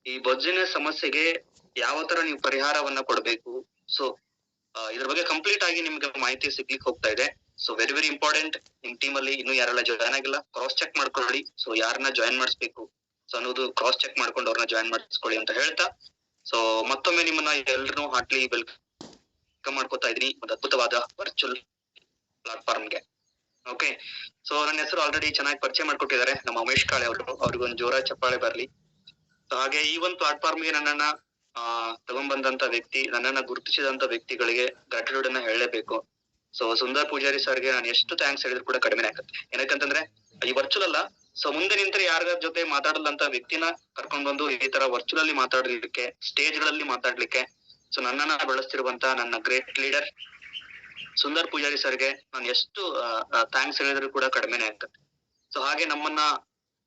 ಈ ಬೊಜ್ಜಿನ ಸಮಸ್ಯೆಗೆ ಯಾವ ತರ ನೀವು ಪರಿಹಾರವನ್ನ ಕೊಡ್ಬೇಕು? ಸೊ ಇದ್ರ ಬಗ್ಗೆ ಕಂಪ್ಲೀಟ್ ಆಗಿ ನಿಮ್ಗೆ ಮಾಹಿತಿ ಸಿಗ್ಲಿಕ್ಕೆ ಹೋಗ್ತಾ ಇದೆ. So very very important. ನಿಮ್ ಟೀಮ್ ಅಲ್ಲಿ ಇನ್ನು ಯಾರೆಲ್ಲ ಜಾಯ್ನ್ ಆಗಿಲ್ಲ ಕ್ರಾಸ್ ಚೆಕ್ ಮಾಡ್ಕೊಳ್ಳಿ. ಸೊ ಯಾರನ್ನ ಜಾಯ್ನ್ ಮಾಡಿಸ್ಬೇಕು ಸೊ ಅನ್ನೋದು ಕ್ರಾಸ್ ಚೆಕ್ ಮಾಡ್ಕೊಂಡು ಅವ್ರನ್ನ ಜಾಯ್ನ್ ಮಾಡಿಸ್ಕೊಳ್ಳಿ ಅಂತ ಹೇಳ್ತಾ, ಸೊ ಮತ್ತೊಮ್ಮೆ ನಿಮ್ಮನ್ನ ಎಲ್ರು ಹಾರ್ಟ್ಲಿ ವೆಲ್ಕಮ್ ಮಾಡ್ಕೊತಾ ಇದೀನಿ ಒಂದು ಅದ್ಭುತವಾದ ವರ್ಚುವಲ್ ಪ್ಲಾಟ್ಫಾರ್ಮ್ಗೆ. ಓಕೆ, ಸೊ ನನ್ನ ಹೆಸರು ಆಲ್ರೆಡಿ ಚೆನ್ನಾಗಿ ಪರಿಚಯ ಮಾಡ್ಕೊಟ್ಟಿದ್ದಾರೆ ನಮ್ಮ ಉಮೇಶ್ ಕಾಳೆ ಅವರು. ಅವ್ರಿಗೊಂದು ಜೋರ ಚಪ್ಪಾಳೆ ಬರ್ಲಿ. ಸೊ ಹಾಗೆ ಈ ಒಂದು ಪ್ಲಾಟ್ಫಾರ್ಮ್ಗೆ ನನ್ನನ್ನ ತಗೊಂಡ್ಬಂದಂತ ವ್ಯಕ್ತಿ, ನನ್ನನ್ನ ಗುರುತಿಸಿದಂತ ವ್ಯಕ್ತಿಗಳಿಗೆ ಗ್ರಾಟಿಟ್ಯೂಡ್ ಅನ್ನ ಹೇಳಲೇಬೇಕು. ಸೊ ಸುಂದರ್ ಪೂಜಾರಿ ಸರ್ಗೆ ನಾನು ಎಷ್ಟು ಥ್ಯಾಂಕ್ಸ್ ಹೇಳಿದ್ರು ಕೂಡ ಕಡಿಮೆ ಆಗುತ್ತೆ. ಏನಕ್ಕಂತಂದ್ರೆ ಈ ವರ್ಚುವಲ್ ಅಲ್ಲ, ಸೊ ಮುಂದೆ ನಿಂತರೆ ಯಾರ ಜೊತೆ ಮಾತಾಡಲ್ಲಂತ ವ್ಯಕ್ತಿನ ಕರ್ಕೊಂಡ್ ಬಂದು ಈ ತರ ವರ್ಚುವಲ್ ಅಲ್ಲಿ ಮಾತಾಡ್ಲಿಕ್ಕೆ, ಸ್ಟೇಜ್ ಗಳಲ್ಲಿ ಮಾತಾಡ್ಲಿಕ್ಕೆ ಸೊ ನನ್ನನ್ನ ಬೆಳೆಸ್ತಿರುವಂತ ನನ್ನ ಗ್ರೇಟ್ ಲೀಡರ್ ಸುಂದರ್ ಪೂಜಾರಿ ಸರ್ಗೆ ನಾನು ಎಷ್ಟು ಥ್ಯಾಂಕ್ಸ್ ಹೇಳಿದ್ರು ಕೂಡ ಕಡಿಮೆನೆ ಆಗ್ತದೆ. ಸೊ ಹಾಗೆ ನಮ್ಮನ್ನ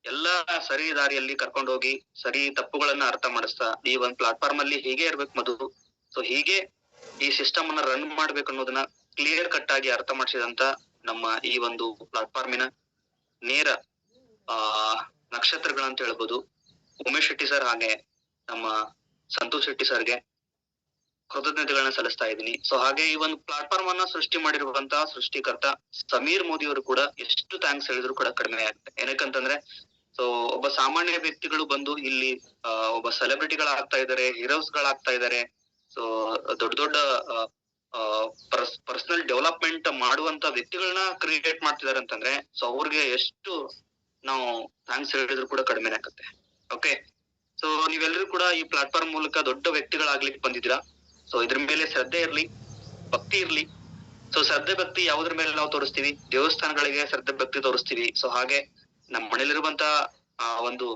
ಎಲ್ಲಾ ಸರಿ ದಾರಿಯಲ್ಲಿ ಕರ್ಕೊಂಡು ಹೋಗಿ ಸರಿ ತಪ್ಪುಗಳನ್ನ ಅರ್ಥ ಮಾಡಿಸ್ತಾ ಈ ಒಂದ್ ಪ್ಲಾಟ್ಫಾರ್ಮ್ ಅಲ್ಲಿ ಹೀಗೆ ಇರ್ಬೇಕು ಮಧು, ಸೊ ಹೀಗೆ ಈ ಸಿಸ್ಟಮ್ ಅನ್ನ ರನ್ ಮಾಡ್ಬೇಕು ಅನ್ನೋದನ್ನ ಕ್ಲಿಯರ್ ಕಟ್ ಆಗಿ ಅರ್ಥ ಮಾಡಿಸಿದಂತ ನಮ್ಮ ಈ ಒಂದು ಪ್ಲಾಟ್ಫಾರ್ಮಿನ ನೇರ ನಕ್ಷತ್ರಗಳಂತ ಹೇಳ್ಬೋದು ಉಮೇಶ್ ಶೆಟ್ಟಿ ಸರ್ ಹಾಗೆ ನಮ್ಮ ಸಂತೋಷ್ ಶೆಟ್ಟಿ ಸರ್ಗೆ ಕೃತಜ್ಞತೆಗಳನ್ನ ಸಲ್ಲಿಸ್ತಾ ಇದ್ದೀನಿ. ಸೊ ಹಾಗೆ ಈ ಒಂದು ಪ್ಲಾಟ್ಫಾರ್ಮ್ ಅನ್ನ ಸೃಷ್ಟಿ ಮಾಡಿರುವಂತಹ ಸೃಷ್ಟಿಕರ್ತ ಸಮೀರ್ ಮೋದಿ ಅವರು ಕೂಡ ಎಷ್ಟು ಥ್ಯಾಂಕ್ಸ್ ಹೇಳಿದ್ರು ಕೂಡ ಕಡಿಮೆ ಆಗುತ್ತೆ. ಏನಕ್ಕಂತಂದ್ರೆ ಸೊ ಒಬ್ಬ ಸಾಮಾನ್ಯ ವ್ಯಕ್ತಿಗಳು ಬಂದು ಇಲ್ಲಿ ಒಬ್ಬ ಸೆಲೆಬ್ರಿಟಿಗಳಾಗ್ತಾ ಇದಾರೆ, ಹೀರೋಸ್ ಗಳಾಗ್ತಾ ಇದಾರೆ. ಸೊ ದೊಡ್ಡ ದೊಡ್ಡ ಪರ್ಸನಲ್ ಡೆವಲಪ್ಮೆಂಟ್ ಮಾಡುವಂತ ವ್ಯಕ್ತಿಗಳನ್ನ ಕ್ರಿಯೇಟ್ ಮಾಡ್ತಿದಾರೆ ಅಂತಂದ್ರೆ ಸೊ ಅವ್ರಿಗೆ ಎಷ್ಟು ನಾವು ಥ್ಯಾಂಕ್ಸ್ ಹೇಳಿದ್ರು ಕೂಡ ಕಡಿಮೆ ಆಗುತ್ತೆ. ಓಕೆ, ಸೊ ನೀವೆಲ್ಲರೂ ಕೂಡ ಈ ಪ್ಲಾಟ್ಫಾರ್ಮ್ ಮೂಲಕ ದೊಡ್ಡ ವ್ಯಕ್ತಿಗಳಾಗ್ಲಿಕ್ಕೆ ಬಂದಿದ್ದೀರಾ. ಸೊ ಇದ್ರ ಮೇಲೆ ಶ್ರದ್ಧೆ ಇರ್ಲಿ, ಭಕ್ತಿ ಇರ್ಲಿ. ಸೊ ಶ್ರದ್ಧೆ ಭಕ್ತಿ ಯಾವ್ದ್ರ ಮೇಲೆ ನಾವು ತೋರಿಸ್ತೀವಿ? ದೇವಸ್ಥಾನಗಳಿಗೆ ಶ್ರದ್ಧೆ ಭಕ್ತಿ ತೋರಿಸ್ತೀವಿ. ಸೊ ಹಾಗೆ ನಮ್ಮ ಮನೇಲಿರುವಂತ ಒಂದು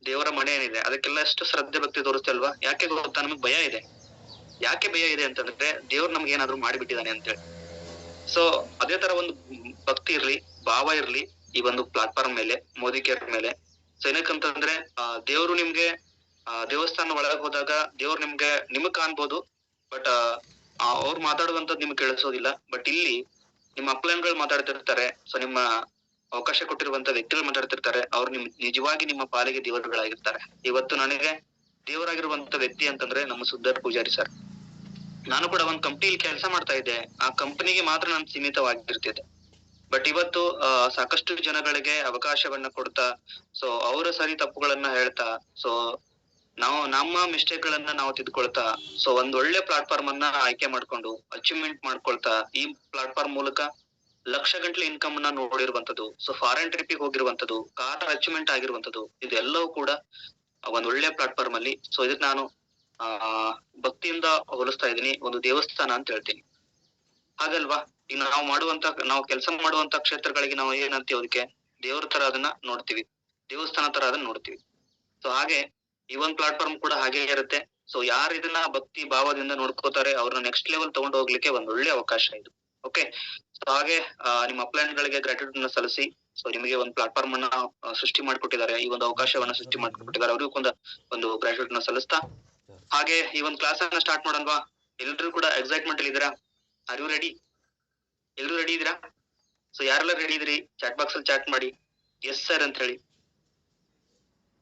ದೇವರ ಮನೆ ಏನಿದೆ ಅದಕ್ಕೆಲ್ಲ ಎಷ್ಟು ಶ್ರದ್ಧೆ ಭಕ್ತಿ ತೋರಿಸ್ತೇವಲ್ವಾ? ಯಾಕೆ ಗೊತ್ತಾ? ನಮಗ್ ಭಯ ಇದೆ. ಯಾಕೆ ಭಯ ಇದೆ ಅಂತಂದ್ರೆ ದೇವ್ರು ನಮ್ಗೆ ಏನಾದ್ರು ಮಾಡಿಬಿಟ್ಟಿದಾನೆ ಅಂತೇಳಿ. ಸೊ ಅದೇ ತರ ಒಂದು ಭಕ್ತಿ ಇರ್ಲಿ, ಭಾವ ಇರ್ಲಿ ಈ ಒಂದು ಪ್ಲಾಟ್ಫಾರ್ಮ್ ಮೇಲೆ, ಮೋದಿ ಕೇರ್ ಮೇಲೆ. ಸೊ ಏನಕ್ಕಂತಂದ್ರೆ ದೇವ್ರು ನಿಮ್ಗೆ ದೇವಸ್ಥಾನ ಒಳಗ್ ಹೋದಾಗ ದೇವ್ರು ನಿಮಗ್ ಕಾಣ್ಬೋದು, ಬಟ್ ಅವ್ರು ಮಾತಾಡುವಂತದ್ದು ನಿಮ್ಗೆ ಕೇಳಿಸೋದಿಲ್ಲ. ಬಟ್ ಇಲ್ಲಿ ನಿಮ್ಮ ಅಪ್ಲೈನ್ಗಳು ಮಾತಾಡ್ತಿರ್ತಾರೆ. ಸೊ ನಿಮ್ಮ ಅವಕಾಶ ಕೊಟ್ಟಿರುವಂತ ವ್ಯಕ್ತಿಗಳು ಮಾತಾಡ್ತಿರ್ತಾರೆ. ಅವ್ರು ನಿಜವಾಗಿ ನಿಮ್ಮ ಪಾಲಿಗೆ ದೇವರುಗಳಾಗಿರ್ತಾರೆ. ಇವತ್ತು ನನಗೆ ದೇವರಾಗಿರುವಂತ ವ್ಯಕ್ತಿ ಅಂತಂದ್ರೆ ನಮ್ಮ ಸುಂದರ್ ಪೂಜಾರಿ ಸರ್. ನಾನು ಕೂಡ ಒಂದ್ ಕಂಪ್ನಿಲಿ ಕೆಲಸ ಮಾಡ್ತಾ ಇದ್ದೆ. ಆ ಕಂಪನಿಗೆ ಮಾತ್ರ ನಾನು ಸೀಮಿತವಾಗಿರ್ತಿದ್ದೆ. ಬಟ್ ಇವತ್ತು ಸಾಕಷ್ಟು ಜನಗಳಿಗೆ ಅವಕಾಶವನ್ನ ಕೊಡ್ತಾ, ಸೊ ಅವರ ಸರಿ ತಪ್ಪುಗಳನ್ನ ಹೇಳ್ತಾ, ಸೊ ನಾವು ನಮ್ಮ ಮಿಸ್ಟೇಕ್ ಗಳನ್ನ ನಾವು ತಿದ್ಕೊಳ್ತಾ, ಸೊ ಒಂದ್ ಒಳ್ಳೆ ಪ್ಲಾಟ್ಫಾರ್ಮ್ ಅನ್ನ ಆಯ್ಕೆ ಮಾಡ್ಕೊಂಡು ಅಚೀವ್ಮೆಂಟ್ ಮಾಡ್ಕೊಳ್ತಾ ಈ ಪ್ಲಾಟ್ಫಾರ್ಮ್ ಮೂಲಕ ಲಕ್ಷ ಗಂಟ್ಲೆ ಇನ್ಕಮ್ ಅನ್ನ ನೋಡಿರುವಂತದ್ದು, ಸೊ ಫಾರಿನ್ ಟ್ರಿಪ್ ಹೋಗಿರುವಂತದ್ದು, ಕಾರ್ ಅಚೀವ್ಮೆಂಟ್ ಆಗಿರುವಂತದ್ದು, ಇದೆಲ್ಲವೂ ಕೂಡ ಒಂದ್ ಒಳ್ಳೆ ಪ್ಲಾಟ್ಫಾರ್ಮ್ ಅಲ್ಲಿ. ಸೊ ಇದಕ್ ನಾನು ಭಕ್ತಿಯಿಂದ ಹೋಲಿಸ್ತಾ ಇದೀನಿ, ಒಂದು ದೇವಸ್ಥಾನ ಅಂತ ಹೇಳ್ತೀನಿ. ಹಾಗಲ್ವಾ? ಈಗ ನಾವು ಕೆಲಸ ಮಾಡುವಂತ ಕ್ಷೇತ್ರಗಳಿಗೆ ನಾವು ಏನಂತೀವಿ? ಅದಕ್ಕೆ ದೇವ್ರ ತರ ಅದನ್ನ ನೋಡ್ತೀವಿ, ದೇವಸ್ಥಾನ ತರ ಅದನ್ನ ನೋಡ್ತೀವಿ. ಸೊ ಹಾಗೆ ಈ ಒಂದ್ ಪ್ಲಾಟ್ಫಾರ್ಮ್ ಕೂಡ ಹಾಗೆ ಇರುತ್ತೆ. ಸೊ ಯಾರು ಇದನ್ನ ಭಕ್ತಿ ಭಾವದಿಂದ ನೋಡ್ಕೋತಾರೆ ಅವ್ರನ್ನ ನೆಕ್ಸ್ಟ್ ಲೆವೆಲ್ ತಗೊಂಡು ಹೋಗ್ಲಿಕ್ಕೆ ಒಂದ್ ಒಳ್ಳೆ ಅವಕಾಶ ಇದು. ಓಕೆ, ಸೊ ಹಾಗೆ ನಿಮ್ಮ ಅಪ್ಲೈನ್ ಗಳಿಗೆ ಗ್ರಾಟಿಟ್ಯೂಡ್ ನ ಸಲ್ಲಿಸಿ. ಸೊ ನಿಮಗೆ ಒಂದು ಪ್ಲಾಟ್ಫಾರ್ಮ್ ಅನ್ನ ಸೃಷ್ಟಿ ಮಾಡ್ಕೊಟ್ಟಿದ್ದಾರೆ, ಈ ಒಂದು ಅವಕಾಶವನ್ನ ಸೃಷ್ಟಿ ಮಾಡ್ಕೊಟ್ಟಿದ್ದಾರೆ, ಅವ್ರಿಗೂ ಒಂದು ಗ್ರಾಟಿಟ್ಯೂಡ್ ನ ಸಲ್ಲಿಸ್ತಾ ಹಾಗೆ ಈ ಒಂದು ಕ್ಲಾಸ್ ಅನ್ನ ಸ್ಟಾರ್ಟ್ ಮಾಡೋಣವಾ? ಎಲ್ರು ಕೂಡ ಎಕ್ಸೈಟ್ಮೆಂಟ್ ಅಲ್ಲಿ ಇದ್ದೀರಾ? Are you ready? ಎಲ್ರು ರೆಡಿ ಇದೀರಾ? ಸೊ ಯಾರೆಲ್ಲ ರೆಡಿ ಇದ್ರಿ ಚಾಟ್ ಬಾಕ್ಸ್ ಅಲ್ಲಿ ಚಾಟ್ ಮಾಡಿ ಎಸ್ ಸರ್ ಅಂತ ಹೇಳಿ.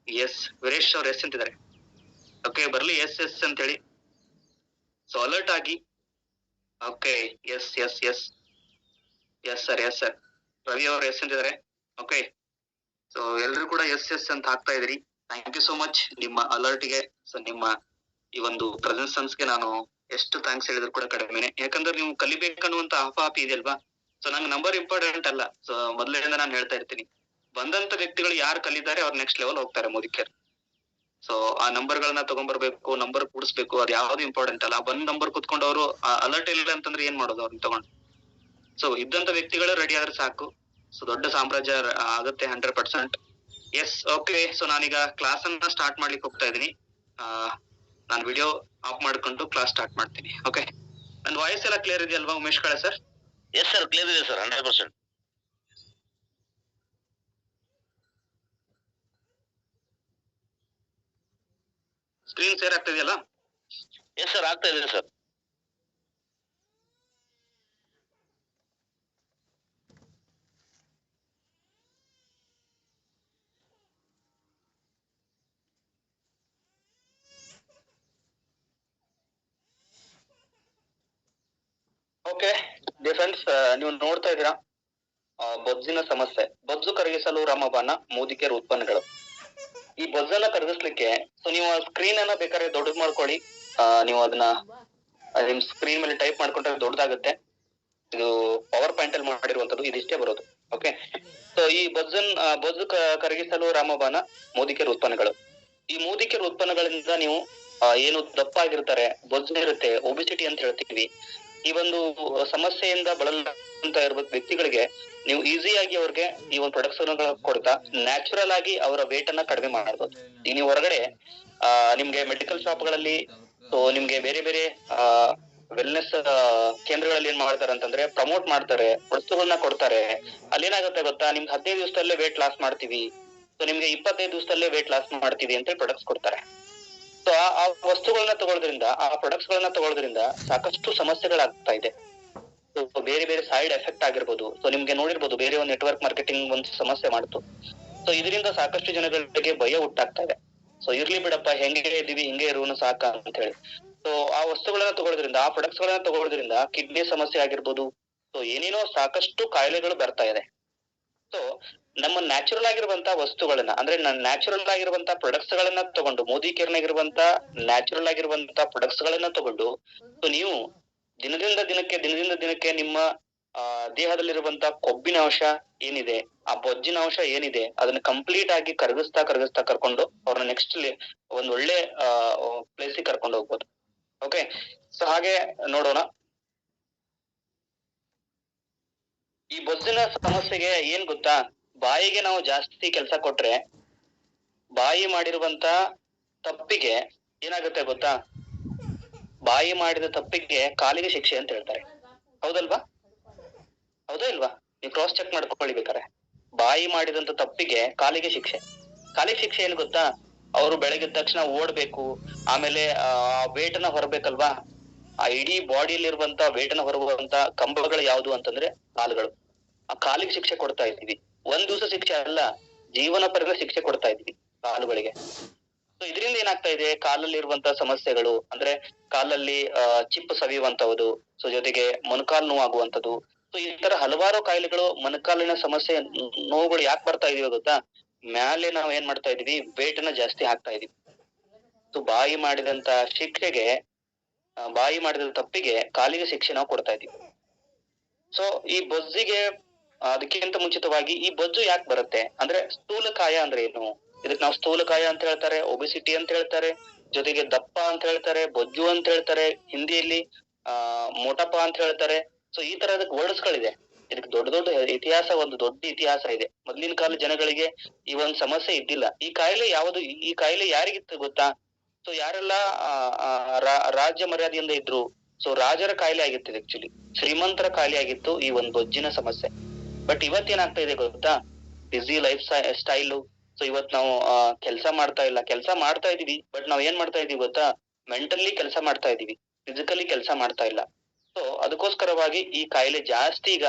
ಎಸ್, ವೀರೇಶ್ ಅವ್ರು ಎಸ್ ಅಂತಿದ್ದಾರೆ. ಓಕೆ, ಬರ್ಲಿ ಎಸ್ ಎಸ್ ಅಂತ ಹೇಳಿ. ಸೊ ಅಲರ್ಟ್ ಆಗಿ. Okay, yes yes yes yes sir, yes sir. Ravi ಅವ್ರು ಎಸ್ ಅಂತಿದ್ದಾರೆ. ಓಕೆ, ಸೊ ಎಲ್ರು ಕೂಡ ಎಸ್ ಎಸ್ ಅಂತ ಹಾಕ್ತಾ ಇದ್ರಿ. ಥ್ಯಾಂಕ್ ಯು ಸೋ ಮಚ್ ನಿಮ್ಮ ಅಲರ್ಟ್ ಗೆ. ಸೊ ನಿಮ್ಮ ಈ ಒಂದು ಪ್ರೆಸೆನ್ಸ್ ಗೆ ನಾನು ಎಷ್ಟು ಥ್ಯಾಂಕ್ಸ್ ಹೇಳಿದ್ರು ಕೂಡ ಕಡಿಮೆನೆ. ಯಾಕಂದ್ರೆ ನೀವು ಕಲಿಬೇಕನ್ನುವಂತ ಆಪಾಪಿ ಇದೆಯಲ್ವಾ? ಸೊ ನಂಗೆ ನಂಬರ್ ಇಂಪಾರ್ಟೆಂಟ್ ಅಲ್ಲ. ಸೊ ಮೊದಲಿನಿಂದ ನಾನು ಹೇಳ್ತಾ ಇರ್ತೀನಿ, ಬಂದಂತ ವ್ಯಕ್ತಿಗಳು ಯಾರು ಕಲಿತಾರೆ ಅವ್ರು ನೆಕ್ಸ್ಟ್ ಲೆವೆಲ್ ಹೋಗ್ತಾರೆ ಮೋದಿ ಕೇರ್. ಸೊ ಆ ನಂಬರ್ ಗಳನ್ನ ತಗೊಂಡ್ಬರ್ಬೇಕು, ನಂಬರ್ ಕೂಡಿಸ್ಬೇಕು, ಅದ್ ಯಾವ್ದು ಇಂಪಾರ್ಟೆಂಟ್ ಅಲ್ಲ. ಬಂದ್ ನಂಬರ್ ಕುತ್ಕೊಂಡು ಅವರು ಅಲರ್ಟ್ ಇಲ್ಲ ಅಂತಂದ್ರೆ ಏನ್ ಮಾಡೋದು ಅವ್ರನ್ನ ತಗೊಂಡು? ಸೊ ಇದ್ದಂತ ವ್ಯಕ್ತಿಗಳು ರೆಡಿ ಆದ್ರೆ ಸಾಕು. ಸೊ ದೊಡ್ಡ ಸಾಮ್ರಾಜ್ಯ ಆಗುತ್ತೆ 100%. Yes, okay. ಸೊ ನಾನೀಗ ಕ್ಲಾಸ್ ಅನ್ನ ಸ್ಟಾರ್ಟ್ ಮಾಡ್ಲಿಕ್ಕೆ ಹೋಗ್ತಾ ಇದೀನಿ. ನಾನು ವಿಡಿಯೋ ಆಫ್ ಮಾಡ್ಕೊಂಡು ಕ್ಲಾಸ್ ಸ್ಟಾರ್ಟ್ ಮಾಡ್ತೀನಿ. ಓಕೆ, ನನ್ನ ವಾಯ್ಸ್ ಎಲ್ಲ ಕ್ಲಿಯರ್ ಇದೆಯಲ್ವಾ Umesh Kale sir? Yes sir, clear ಇದೆ ಸರ್, 100%. ಸ್ಕ್ರೀನ್ ಶೇರ್ ಆಗ್ತಾ ಇದೆಯಲ್ಲ? ಎಸ್ ಸರ್, ಆಗ್ತಾ ಇದೆ ಸರ್. ಓಕೆ ಫ್ರೆಂಡ್ಸ್, ನೀವು ನೋಡ್ತಾ ಇದ್ದೀರಾ ಬೊಜ್ಜಿನ ಸಮಸ್ಯೆ. ಬೊಜ್ಜು ಕರಗಿಸಲು ರಾಮಬಾಣ ಮೋದಿಕೆರ ಉತ್ಪನ್ನಗಳು. ಈ ಬೊಜ್ಜನ್ನ ಕರಗಿಸ್ಲಿಕ್ಕೆ ಸೊ ನೀವು ಸ್ಕ್ರೀನ್ ಅನ್ನ ಬೇಕಾದ್ರೆ ದೊಡ್ಡದು ಮಾಡ್ಕೊಳ್ಳಿ. ನೀವು ಅದನ್ನ ನಿಮ್ ಸ್ಕ್ರೀನ್ ಮೇಲೆ ಟೈಪ್ ಮಾಡ್ಕೊಂಡ್ರೆ ದೊಡ್ಡದಾಗುತ್ತೆ. ಇದು ಪವರ್ ಪಾಯಿಂಟ್ ಅಲ್ಲಿ ಮಾಡಿರುವಂತದ್ದು, ಇದಿಷ್ಟೇ ಬರೋದು. ಓಕೆ, ಸೊ ಈ ಬೊಜ್ಜು ಕರಗಿಸಲು ರಾಮಬಾಣ ಮೋದಿಕೆರ ಉತ್ಪನ್ನಗಳು. ಈ ಮೋದಿಕೆರ ಉತ್ಪನ್ನಗಳಿಂದ ನೀವು ಏನು ದಪ್ಪ ಆಗಿರ್ತಾರೆ, ಬೊಜ್ಜು ಇರುತ್ತೆ, ಒಬಿಸಿಟಿ ಅಂತ ಹೇಳ್ತೀವಿ, ಈ ಒಂದು ಸಮಸ್ಯೆಯಿಂದ ಬಳಲಂತ ಇರ್ಬೇಕು ವ್ಯಕ್ತಿಗಳಿಗೆ ನೀವು ಈಸಿಯಾಗಿ ಅವ್ರಿಗೆ ಈ ಒಂದು ಪ್ರೊಡಕ್ಟ್ಸ್ ಕೊಡ್ತಾ ನ್ಯಾಚುರಲ್ ಆಗಿ ಅವರ ವೇಟ್ ಅನ್ನ ಕಡಿಮೆ ಮಾಡಬಹುದು. ಈಗ ನೀವು ಹೊರಗಡೆ ನಿಮ್ಗೆ ಮೆಡಿಕಲ್ ಶಾಪ್ಗಳಲ್ಲಿ ಸೊ ನಿಮ್ಗೆ ಬೇರೆ ಬೇರೆ ವೆಲ್ನೆಸ್ ಕೇಂದ್ರಗಳಲ್ಲಿ ಏನ್ ಮಾಡ್ತಾರೆ ಅಂತಂದ್ರೆ ಪ್ರಮೋಟ್ ಮಾಡ್ತಾರೆ, ವಸ್ತುಗಳನ್ನ ಕೊಡ್ತಾರೆ. ಅಲ್ಲಿ ಏನಾಗುತ್ತೆ ಗೊತ್ತಾ, ನಿಮ್ಗೆ 15 ದಿವಸದಲ್ಲೇ ವೇಟ್ ಲಾಸ್ ಮಾಡ್ತೀವಿ, ಸೊ ನಿಮ್ಗೆ 25 ದಿವಸದಲ್ಲೇ ವೇಟ್ ಲಾಸ್ ಮಾಡ್ತೀವಿ ಅಂತ ಪ್ರಾಡಕ್ಟ್ಸ್ ಕೊಡ್ತಾರೆ. ಸೊ ಆ ವಸ್ತುಗಳನ್ನ ತಗೊಳ್ಳೋದ್ರಿಂದ, ಆ ಪ್ರಾಡಕ್ಟ್ಸ್ ಗಳನ್ನ ತಗೊಳ್ಳೋದ್ರಿಂದ ಸಾಕಷ್ಟು ಸಮಸ್ಯೆಗಳಾಗ್ತಾ ಇದೆ. ಸೊ ಬೇರೆ ಬೇರೆ ಸೈಡ್ ಎಫೆಕ್ಟ್ ಆಗಿರ್ಬೋದು. ಸೊ ನಿಮ್ಗೆ ನೋಡಿರ್ಬೋದು, ಬೇರೆ ಒಂದು ನೆಟ್ವರ್ಕ್ ಮಾರ್ಕೆಟಿಂಗ್ ಒಂದು ಸಮಸ್ಯೆ ಮಾಡ್ತು. ಸೊ ಇದರಿಂದ ಸಾಕಷ್ಟು ಜನಗಳಿಗೆ ಭಯ ಹುಟ್ಟಾಗ್ತಾ ಇದೆ. ಸೊ ಇರ್ಲಿ ಬಿಡಪ್ಪ, ಹೆಂಗೆ ಇದೀವಿ ಹಿಂಗೆ ಇರುವನು ಸಾಕ ಅಂತ ಹೇಳಿ. ಸೊ ಆ ವಸ್ತುಗಳನ್ನ ತಗೊಳ್ಳೋದ್ರಿಂದ, ಆ ಪ್ರಾಡಕ್ಟ್ಸ್ ಗಳನ್ನ ತಗೊಳ್ಳೋದ್ರಿಂದ ಕಿಡ್ನಿ ಸಮಸ್ಯೆ ಆಗಿರ್ಬೋದು, ಸೊ ಏನೇನೋ ಸಾಕಷ್ಟು ಕಾಯಿಲೆಗಳು ಬರ್ತಾ ಇದೆ. ಸೊ ನಮ್ಮ ನ್ಯಾಚುರಲ್ ಆಗಿರುವಂತ ವಸ್ತುಗಳನ್ನ, ಅಂದ್ರೆ ನ್ಯಾಚುರಲ್ ಆಗಿರುವಂತ ಪ್ರೊಡಕ್ಟ್ಸ್ ಗಳನ್ನ ತಗೊಂಡು, ಮೋದಿ ಕೇರ್ನಾಗಿರುವಂತ ನ್ಯಾಚುರಲ್ ಆಗಿರುವಂತ ಪ್ರೊಡಕ್ಟ್ಸ್ ಗಳನ್ನ ತಗೊಂಡು ಸೊ ನೀವು ದಿನದಿಂದ ದಿನಕ್ಕೆ ನಿಮ್ಮ ದೇಹದಲ್ಲಿರುವಂತ ಕೊಬ್ಬಿನ ಅಂಶ ಏನಿದೆ, ಆ ಬೊಜ್ಜಿನ ಅಂಶ ಏನಿದೆ, ಅದನ್ನ ಕಂಪ್ಲೀಟ್ ಆಗಿ ಕರಗಿಸ್ತಾ ಕರ್ಕೊಂಡು ಅವ್ರನ್ನ ನೆಕ್ಸ್ಟ್ ಒಂದ್ ಒಳ್ಳೆ ಪ್ಲೇಸ್ ಕರ್ಕೊಂಡು ಹೋಗ್ಬೋದು. ಓಕೆ, ಸೊ ಹಾಗೆ ನೋಡೋಣ. ಈ ಬೊಜ್ಜಿನ ಸಮಸ್ಯೆಗೆ ಏನ್ ಗೊತ್ತಾ, ಬಾಯಿಗೆ ನಾವು ಜಾಸ್ತಿ ಕೆಲಸ ಕೊಟ್ರೆ ಬಾಯಿ ಮಾಡಿರುವಂತ ತಪ್ಪಿಗೆ ಏನಾಗುತ್ತೆ ಗೊತ್ತಾ, ಬಾಯಿ ಮಾಡಿದ ತಪ್ಪಿಗೆ ಕಾಲಿಗೆ ಶಿಕ್ಷೆ ಅಂತ ಹೇಳ್ತಾರೆ. ಹೌದಾ ಇಲ್ವಾ? ನೀವು ಕ್ರಾಸ್ ಚೆಕ್ ಮಾಡ್ಕೊಳ್ಳಿ ಬೇಕಾರೆ. ಬಾಯಿ ಮಾಡಿದಂತ ತಪ್ಪಿಗೆ ಕಾಲಿಗೆ ಶಿಕ್ಷೆ. ಕಾಲಿಗೆ ಶಿಕ್ಷೆ ಏನ್ ಗೊತ್ತಾ, ಅವರು ಬೆಳಗಿದ ತಕ್ಷಣ ಓಡ್ಬೇಕು, ಆಮೇಲೆ ವೇಟ್ ನ ಹೊರಬೇಕಲ್ವಾ. ಆ ಇಡೀ ಬಾಡಿಯಲ್ಲಿ ಇರುವಂತ ವೇಟ್ ನ ಹೊರಗುವಂತ ಕಂಬಗಳು ಯಾವ್ದು ಅಂತಂದ್ರೆ ಕಾಲುಗಳು. ಆ ಕಾಲಿಗೆ ಶಿಕ್ಷೆ ಕೊಡ್ತಾ ಇದ್ದೀವಿ. ಒಂದ್ ದಿವಸ ಶಿಕ್ಷೆ ಅಲ್ಲ, ಜೀವನ ಪರ್ಯಂತ ಶಿಕ್ಷೆ ಕೊಡ್ತಾ ಇದ್ವಿ ಕಾಲುಗಳಿಗೆ. ಸೊ ಇದರಿಂದ ಏನಾಗ್ತಾ ಇದೆ, ಕಾಲಲ್ಲಿ ಇರುವಂತ ಸಮಸ್ಯೆಗಳು ಅಂದ್ರೆ ಕಾಲಲ್ಲಿ ಚಿಪ್ಪು ಸವಿಯುವಂತದ್ದು, ಸೊ ಜೊತೆಗೆ ಮೊಣಕಾಲು ನೋವಾಗುವಂತದ್ದು. ಸೊ ಈ ತರ ಹಲವಾರು ಕಾಯಿಲೆಗಳು, ಮೊಣಕಾಲಿನ ಸಮಸ್ಯೆ, ನೋವುಗಳು ಯಾಕೆ ಬರ್ತಾ ಇದೀವಿ ಗೊತ್ತಾ, ಮ್ಯಾಲೆ ನಾವ್ ಏನ್ ಮಾಡ್ತಾ ಇದೀವಿ, ವೇಟ್ ನ ಜಾಸ್ತಿ ಹಾಕ್ತಾ ಇದೀವಿ. ಸೊ ಬಾಯಿ ಮಾಡಿದಂತ ಶಿಕ್ಷೆಗೆ, ಬಾಯಿ ಮಾಡಿದ ತಪ್ಪಿಗೆ ಕಾಲಿಗೆ ಶಿಕ್ಷೆ ನಾವು ಕೊಡ್ತಾ ಇದೀವಿ. ಸೊ ಈ ಬೊಜ್ಜಿಗೆ ಅದಕ್ಕಿಂತ ಮುಂಚಿತವಾಗಿ ಈ ಬೊಜ್ಜು ಯಾಕೆ ಬರುತ್ತೆ ಅಂದ್ರೆ, ಸ್ಥೂಲಕಾಯ ಅಂದ್ರೆ ಏನು, ಇದಕ್ ನಾವು ಸ್ಥೂಲಕಾಯ ಅಂತ ಹೇಳ್ತಾರೆ, ಒಬಿಸಿಟಿ ಅಂತ ಹೇಳ್ತಾರೆ, ಜೊತೆಗೆ ದಪ್ಪ ಅಂತ ಹೇಳ್ತಾರೆ, ಬೊಜ್ಜು ಅಂತ ಹೇಳ್ತಾರೆ, ಹಿಂದಿಯಲ್ಲಿ ಮೋಟಪ ಅಂತ ಹೇಳ್ತಾರೆ. ಸೊ ಈ ತರದ ವರ್ಡ್ಸ್ ಗಳಿದೆ. ಇದಕ್ಕೆ ದೊಡ್ಡ ಇತಿಹಾಸ, ಒಂದು ದೊಡ್ಡ ಇತಿಹಾಸ ಇದೆ. ಮೊದ್ಲಿನ ಕಾಲ ಜನಗಳಿಗೆ ಈ ಒಂದ್ ಸಮಸ್ಯೆ ಇದ್ದಿಲ್ಲ. ಈ ಕಾಯಿಲೆ ಯಾವುದು, ಈ ಕಾಯಿಲೆ ಯಾರಿಗಿತ್ತು ಗೊತ್ತಾ, ಸೊ ಯಾರೆಲ್ಲ ರಾಜ್ಯ ಮರ್ಯಾದೆಯಿಂದ ಇದ್ರು, ಸೊ ರಾಜರ ಕಾಯಿಲೆ ಆಗಿತ್ತು. ಆಕ್ಚುಲಿ ಶ್ರೀಮಂತರ ಕಾಯಿಲೆ ಆಗಿತ್ತು ಈ ಒಂದು ಬೊಜ್ಜಿನ ಸಮಸ್ಯೆ. ಬಟ್ ಇವತ್ತೇನಾಗ್ತಾ ಇದೆ ಗೊತ್ತಾ, ಬಿಸಿ ಲೈಫ್ ಸ್ಟೈಲು. ಸೊ ಇವತ್ ನಾವು ಕೆಲಸ ಮಾಡ್ತಾ ಇದೀವಿ, ಬಟ್ ನಾವ್ ಏನ್ ಮಾಡ್ತಾ ಇದೀವಿ ಗೊತ್ತಾ, ಮೆಂಟಲಿ ಕೆಲಸ ಮಾಡ್ತಾ ಇದೀವಿ, ಫಿಸಿಕಲಿ ಕೆಲಸ ಮಾಡ್ತಾ ಇಲ್ಲ. ಸೊ ಅದಕ್ಕೋಸ್ಕರವಾಗಿ ಈ ಕಾಯಿಲೆ ಜಾಸ್ತಿ ಈಗ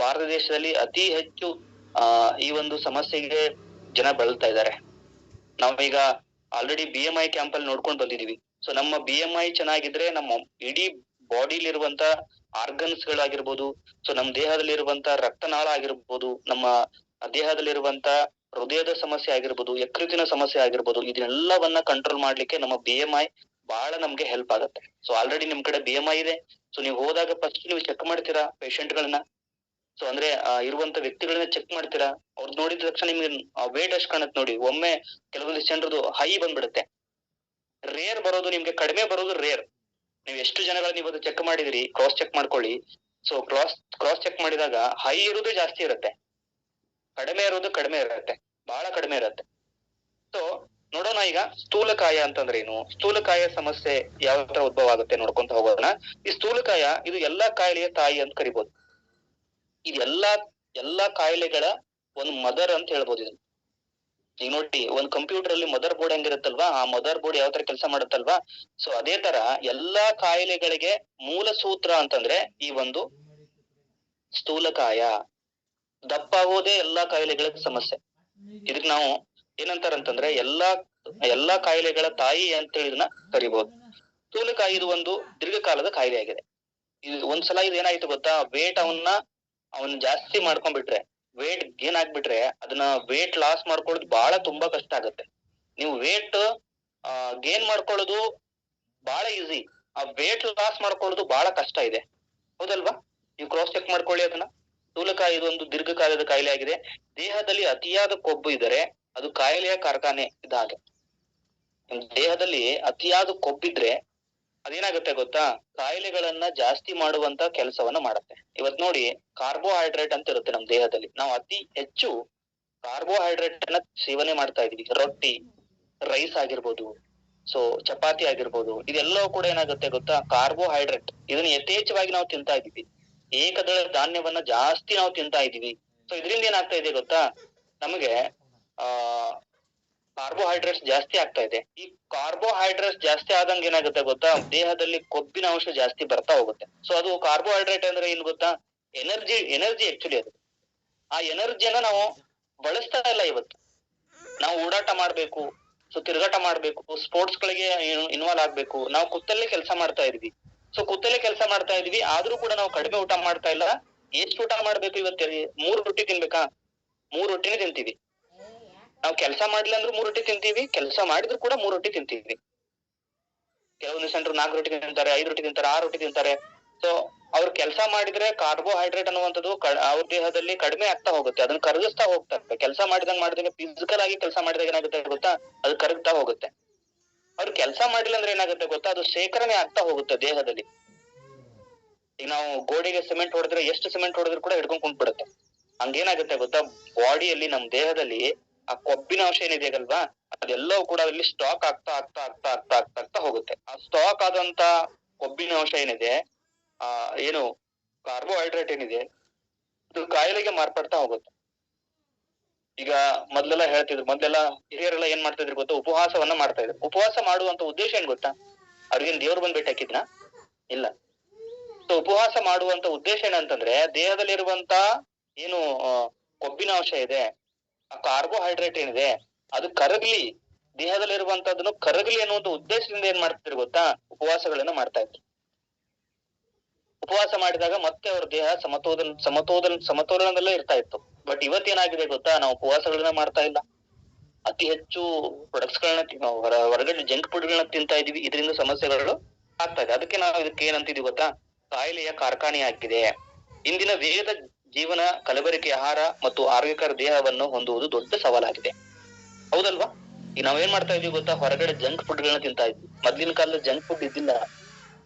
ಭಾರತ ದೇಶದಲ್ಲಿ ಅತಿ ಹೆಚ್ಚು ಈ ಒಂದು ಸಮಸ್ಯೆಗೆ ಜನ ಬಳಲ್ತಾ ಇದ್ದಾರೆ. ನಾವೀಗ ಆಲ್ರೆಡಿ BMI ಕ್ಯಾಂಪ್ ಅಲ್ಲಿ ನೋಡ್ಕೊಂಡು ಬಂದಿದೀವಿ. ಸೊ ನಮ್ಮ BMI ಚೆನ್ನಾಗಿದ್ರೆ ನಮ್ಮ ಇಡೀ ಬಾಡಿಲಿ ಇರುವಂತ ಆರ್ಗನ್ಸ್ ಗಳಾಗಿರ್ಬೋದು, ಸೊ ನಮ್ಮ ದೇಹದಲ್ಲಿರುವಂತ ರಕ್ತನಾಳ ಆಗಿರ್ಬೋದು, ನಮ್ಮ ದೇಹದಲ್ಲಿರುವಂತ ಹೃದಯದ ಸಮಸ್ಯೆ ಆಗಿರ್ಬೋದು, ಯಕೃತಿನ ಸಮಸ್ಯೆ ಆಗಿರ್ಬೋದು, ಇದನ್ನೆಲ್ಲವನ್ನ ಕಂಟ್ರೋಲ್ ಮಾಡ್ಲಿಕ್ಕೆ ನಮ್ಮ BMI ಬಹಳ ನಮ್ಗೆ ಹೆಲ್ಪ್ ಆಗುತ್ತೆ. ಸೊ ಆಲ್ರೆಡಿ ನಿಮ್ ಕಡೆ BMI ಇದೆ. ಸೊ ನೀವು ಹೋದಾಗ ಫಸ್ಟ್ ನೀವು ಚೆಕ್ ಮಾಡ್ತೀರಾ ಪೇಷಂಟ್ ಗಳನ್ನ. ಸೊ ಅಂದ್ರೆ ಇರುವಂತ ವ್ಯಕ್ತಿಗಳನ್ನ ಚೆಕ್ ಮಾಡ್ತೀರಾ. ಅವ್ರು ನೋಡಿದ ತಕ್ಷಣ ನಿಮ್ಗೆ ವೇಟ್ ಎಷ್ಟು ಕಾಣುತ್ತೆ ನೋಡಿ. ಒಮ್ಮೆ ಕೆಲವೊಂದಿಷ್ಟು ಜನರದು ಹೈ ಬಂದ್ಬಿಡುತ್ತೆ, ರೇರ್ ಬರೋದು ನಿಮ್ಗೆ, ಕಡಿಮೆ ಬರೋದು ರೇರ್. ನೀವು ಎಷ್ಟು ಜನಗಳ ನೀವು ಅದು ಚೆಕ್ ಮಾಡಿದಿರಿ, ಕ್ರಾಸ್ ಚೆಕ್ ಮಾಡ್ಕೊಳ್ಳಿ. ಸೊ ಕ್ರಾಸ್ ಚೆಕ್ ಮಾಡಿದಾಗ ಹೈ ಇರೋದು ಜಾಸ್ತಿ ಇರುತ್ತೆ, ಕಡಿಮೆ ಇರೋದು ಕಡಿಮೆ ಇರುತ್ತೆ, ಬಹಳ ಕಡಿಮೆ ಇರುತ್ತೆ. ಸೊ ನೋಡೋಣ ಈಗ ಸ್ಥೂಲಕಾಯ ಅಂತಂದ್ರೆ ಏನು, ಸ್ಥೂಲಕಾಯ ಸಮಸ್ಯೆ ಯಾವ ತರ ಉದ್ಭವ ಆಗುತ್ತೆ ನೋಡ್ಕೊಂತ ಹೋಗೋಣ. ಈ ಸ್ಥೂಲಕಾಯ ಇದು ಎಲ್ಲಾ ಕಾಯಿಲೆಯ ತಾಯಿ ಅಂತ ಕರಿಬಹುದು. ಇದು ಎಲ್ಲಾ ಕಾಯಿಲೆಗಳ ಒಂದು ಮದರ್ ಅಂತ ಹೇಳ್ಬೋದು ಇದನ್ನ. ಈಗ ನೋಡಿ, ಒಂದ್ ಕಂಪ್ಯೂಟರ್ ಅಲ್ಲಿ ಮದರ್ ಬೋರ್ಡ್ ಹೆಂಗಿರುತ್ತಲ್ವಾ, ಆ ಮದರ್ ಬೋರ್ಡ್ ಯಾವ ತರ ಕೆಲಸ ಮಾಡುತ್ತಲ್ವಾ, ಸೊ ಅದೇ ತರ ಎಲ್ಲಾ ಕಾಯಿಲೆಗಳಿಗೆ ಮೂಲ ಸೂತ್ರ ಅಂತಂದ್ರೆ ಈ ಒಂದು ಸ್ಥೂಲಕಾಯ. ದಪ್ಪ ಆಗೋದೇ ಎಲ್ಲಾ ಕಾಯಿಲೆಗಳ ಸಮಸ್ಯೆ. ಇದಕ್ ನಾವು ಏನಂತಾರಂತಂದ್ರೆ ಎಲ್ಲಾ ಕಾಯಿಲೆಗಳ ತಾಯಿ ಅಂತ ಇದನ್ನ ಕರಿಬಹುದು. ಸ್ಥೂಲಕಾಯ ಇದು ಒಂದು ದೀರ್ಘಕಾಲದ ಕಾಯಿಲೆ ಆಗಿದೆ. ಒಂದ್ಸಲ ಇದೇನಾಯ್ತು ಗೊತ್ತಾ, ವೇಟ್ ಅವನ್ ಜಾಸ್ತಿ ಮಾಡ್ಕೊಂಡ್ಬಿಟ್ರೆ, ವೇಟ್ ಗೇನ್ ಆಗ್ಬಿಟ್ರೆ ಅದನ್ನ ವೇಟ್ ಲಾಸ್ ಮಾಡ್ಕೊಳ್ಳೋದು ಬಹಳ ತುಂಬಾ ಕಷ್ಟ ಆಗತ್ತೆ. ನೀವು ವೇಟ್ ಗೇನ್ ಮಾಡ್ಕೊಳ್ಳೋದು ಬಹಳ ಈಸಿ, ಆ ವೇಟ್ ಲಾಸ್ ಮಾಡ್ಕೊಳ್ಳೋದು ಬಹಳ ಕಷ್ಟ ಇದೆ, ಹೌದಲ್ವಾ? ನೀವು ಕ್ರಾಸ್ ಚೆಕ್ ಮಾಡ್ಕೊಳ್ಳಿ ಅದನ್ನ. ಸ್ಥೂಲಕಾಯ ಇದೊಂದು ದೀರ್ಘಕಾಲದ ಕಾಯಿಲೆ ಆಗಿದೆ. ದೇಹದಲ್ಲಿ ಅತಿಯಾದ ಕೊಬ್ಬು ಇದ್ದರೆ ಅದು ಕಾಯಿಲೆಯ ಕಾರ್ಖಾನೆ ಇದ್ದ ದೇಹದಲ್ಲಿ ಅತಿಯಾದ ಕೊಬ್ಬಿದ್ರೆ ಅದೇನಾಗುತ್ತೆ ಗೊತ್ತಾ, ಕಾಯಿಲೆಗಳನ್ನ ಜಾಸ್ತಿ ಮಾಡುವಂತ ಕೆಲಸವನ್ನ ಮಾಡತ್ತೆ. ಇವತ್ ನೋಡಿ, ಕಾರ್ಬೋಹೈಡ್ರೇಟ್ ಅಂತ ಇರುತ್ತೆ ನಮ್ ದೇಹದಲ್ಲಿ. ನಾವು ಅತಿ ಹೆಚ್ಚು ಕಾರ್ಬೋಹೈಡ್ರೇಟ್ ಅನ್ನ ಸೇವನೆ ಮಾಡ್ತಾ ಇದೀವಿ. ರೊಟ್ಟಿ, ರೈಸ್ ಆಗಿರ್ಬೋದು, ಸೊ ಚಪಾತಿ ಆಗಿರ್ಬೋದು, ಇದೆಲ್ಲವೂ ಕೂಡ ಏನಾಗುತ್ತೆ ಗೊತ್ತಾ, ಕಾರ್ಬೋಹೈಡ್ರೇಟ್. ಇದನ್ನ ಯಥೇಚ್ಛವಾಗಿ ನಾವು ತಿಂತಾ ಇದೀವಿ. ಏಕದಳ ಧಾನ್ಯವನ್ನ ಜಾಸ್ತಿ ನಾವು ತಿಂತಾ ಇದೀವಿ. ಸೊ ಇದರಿಂದ ಏನಾಗ್ತಾ ಇದೆ ಗೊತ್ತಾ, ನಮಗೆ ಕಾರ್ಬೋಹೈಡ್ರೇಟ್ಸ್ ಜಾಸ್ತಿ ಆಗ್ತಾ ಇದೆ. ಈ ಕಾರ್ಬೋಹೈಡ್ರೇಟ್ಸ್ ಜಾಸ್ತಿ ಆದಂಗೆ ಏನಾಗುತ್ತೆ ಗೊತ್ತಾ, ದೇಹದಲ್ಲಿ ಕೊಬ್ಬಿನ ಅಂಶ ಜಾಸ್ತಿ ಬರ್ತಾ ಹೋಗುತ್ತೆ. ಸೊ ಅದು ಕಾರ್ಬೋಹೈಡ್ರೇಟ್ ಅಂದ್ರೆ ಏನ್ ಗೊತ್ತಾ, ಎನರ್ಜಿ ಆಕ್ಚುಲಿ ಅದು. ಆ ಎನರ್ಜಿಯನ್ನ ನಾವು ಬಳಸ್ತಾ ಇಲ್ಲ ಇವತ್ತು. ನಾವು ಓಡಾಟ ಮಾಡ್ಬೇಕು, ಸೊ ತಿರುಗಾಟ ಮಾಡ್ಬೇಕು, ಸ್ಪೋರ್ಟ್ಸ್ ಗಳಿಗೆ ಇನ್ವಾಲ್ವ್ ಆಗ್ಬೇಕು. ನಾವು ಕುತ್ತಲ್ಲೇ ಕೆಲಸ ಮಾಡ್ತಾ ಇದ್ವಿ. ಸೊ ಕುತ್ತಲ್ಲೇ ಕೆಲಸ ಮಾಡ್ತಾ ಇದೀವಿ, ಆದ್ರೂ ಕೂಡ ನಾವು ಕಡಿಮೆ ಊಟ ಮಾಡ್ತಾ ಇಲ್ಲ. ಎಷ್ಟು ಊಟ ಮಾಡ್ಬೇಕು ಇವತ್ತು? 3 ರೊಟ್ಟಿ ತಿನ್ಬೇಕಾ? 3 ರೊಟ್ಟಿನೇ ತಿಂತೀವಿ. ನಾವು ಕೆಲಸ ಮಾಡಿಲ್ಲ ಅಂದ್ರೂ 3 ರೊಟ್ಟಿ ತಿಂತೀವಿ, ಕೆಲಸ ಮಾಡಿದ್ರು ಕೂಡ 3 ರೊಟ್ಟಿ ತಿಂತೀವಿ. ಕೆಲವೊಂದು ಸೆಂಟ್ರು 4 ರೊಟ್ಟಿ ತಿಂತಾರೆ, 5 ರೊಟ್ಟಿ ತಿಂತಾರೆ, 6 ರೊಟ್ಟಿ ತಿಂತಾರೆ. ಸೊ ಅವ್ರು ಕೆಲಸ ಮಾಡಿದ್ರೆ ಕಾರ್ಬೋಹೈಡ್ರೇಟ್ ಅನ್ನುವಂಥದ್ದು ಅವ್ರ ದೇಹದಲ್ಲಿ ಕಡಿಮೆ ಆಗ್ತಾ ಹೋಗುತ್ತೆ, ಅದನ್ನ ಕರಗಿಸ್ತಾ ಹೋಗ್ತಾರೆ. ಕೆಲಸ ಮಾಡಿದಂಗೆ ಫಿಸಿಕಲ್ ಆಗಿ ಕೆಲಸ ಮಾಡಿದಾಗ ಏನಾಗುತ್ತೆ ಗೊತ್ತಾ, ಅದು ಕರಗ್ತಾ ಹೋಗುತ್ತೆ. ಅವ್ರು ಕೆಲಸ ಮಾಡಿಲ್ಲ ಅಂದ್ರೆ ಏನಾಗುತ್ತೆ ಗೊತ್ತಾ, ಅದು ಶೇಖರಣೆ ಆಗ್ತಾ ಹೋಗುತ್ತೆ ದೇಹದಲ್ಲಿ. ಈಗ ನಾವು ಗೋಡೆಗೆ ಸಿಮೆಂಟ್ ಹೊಡೆದ್ರೆ ಎಷ್ಟು ಸಿಮೆಂಟ್ ಹೊಡೆದ್ರು ಕೂಡ ಹಿಡ್ಕೊಂಡ್ ಕುಂತ್ಬಿಡುತ್ತೆ. ಹಂಗೇನಾಗುತ್ತೆ ಗೊತ್ತಾ, ಬಾಡಿಯಲ್ಲಿ ನಮ್ ದೇಹದಲ್ಲಿ ಆ ಕೊಬ್ಬಿನ ಅಂಶ ಏನಿದೆಯಲ್ವಾ, ಅದೆಲ್ಲವೂ ಕೂಡ ಅಲ್ಲಿ ಸ್ಟಾಕ್ ಆಗ್ತಾ ಹೋಗುತ್ತೆ. ಆ ಸ್ಟಾಕ್ ಆದಂತ ಕೊಬ್ಬಿನ ಅಂಶ ಏನಿದೆ, ಏನು ಕಾರ್ಬೋಹೈಡ್ರೇಟ್ ಏನಿದೆ, ಅದು ಕಾಯಿಲೆಗೆ ಮಾರ್ಪಡ್ತಾ ಹೋಗುತ್ತೆ. ಈಗ ಮೊದ್ಲೆಲ್ಲ ಹಿರಿಯರೆಲ್ಲ ಏನ್ ಮಾಡ್ತಾ ಇದ್ರು ಗೊತ್ತಾ, ಉಪವಾಸವನ್ನ ಮಾಡ್ತಾ ಇದ್ರು. ಉಪವಾಸ ಮಾಡುವಂತ ಉದ್ದೇಶ ಏನ್ ಗೊತ್ತಾ, ಅವ್ರಿಗೇನ್ ದೇವ್ರು ಬಂದ್ ಭೇಟಿ ಹಾಕಿದ್ನ? ಇಲ್ಲ. ಸೊ ಉಪವಾಸ ಮಾಡುವಂತ ಉದ್ದೇಶ ಏನಂತಂದ್ರೆ, ದೇಹದಲ್ಲಿರುವಂತ ಏನು ಕೊಬ್ಬಿನ ಅಂಶ ಇದೆ, ಆ ಕಾರ್ಬೋಹೈಡ್ರೇಟ್ ಏನಿದೆ, ಅದು ಕರಗ್ಲಿ, ದೇಹದಲ್ಲಿರುವಂತದನ್ನು ಕರಗ್ಲಿ ಅನ್ನುವಂತ ಉದ್ದೇಶದಿಂದ ಏನ್ ಮಾಡ್ತಿದ್ರು ಗೊತ್ತಾ, ಉಪವಾಸಗಳನ್ನ ಮಾಡ್ತಾ ಇದ್ರು. ಉಪವಾಸ ಮಾಡಿದಾಗ ಮತ್ತೆ ಅವ್ರ ದೇಹ ಸಮತೋಲನದಲ್ಲೇ ಇರ್ತಾ ಇತ್ತು. ಬಟ್ ಇವತ್ತೇನಾಗಿದೆ ಗೊತ್ತಾ, ನಾವು ಉಪವಾಸಗಳನ್ನ ಮಾಡ್ತಾ ಇಲ್ಲ, ಅತಿ ಹೆಚ್ಚು ಪ್ರೊಡಕ್ಟ್ಸ್ ಗಳನ್ನ ಹೊರಗಡೆ ಜಂಕ್ ಫುಡ್ ಗಳನ್ನ ತಿಂತಾ ಇದೀವಿ. ಇದರಿಂದ ಸಮಸ್ಯೆಗಳು ಆಗ್ತಾ ಇದೆ. ಅದಕ್ಕೆ ನಾವು ಇದಕ್ಕೆ ಏನಂತಿದೀವಿ ಗೊತ್ತಾ, ಕಾಯಿಲೆಯ ಕಾರ್ಖಾನೆ ಆಗಿದೆ. ಇಂದಿನ ವೇಗದ ಜೀವನ, ಕಲಬೆರಕೆ ಆಹಾರ ಮತ್ತು ಆರೋಗ್ಯಕರ ದೇಹವನ್ನು ಹೊಂದುವುದು ದೊಡ್ಡ ಸವಾಲಾಗಿದೆ, ಹೌದಲ್ವಾ? ಈಗ ನಾವೇನ್ ಮಾಡ್ತಾ ಇದೀವಿ ಗೊತ್ತಾ, ಹೊರಗಡೆ ಜಂಕ್ ಫುಡ್ ಗಳನ್ನ ತಿಂತಾ ಇದ್ವಿ. ಮೊದ್ಲಿನ ಕಾಲದಲ್ಲಿ ಜಂಕ್ ಫುಡ್ ಇದ್ದಿಲ್ಲ.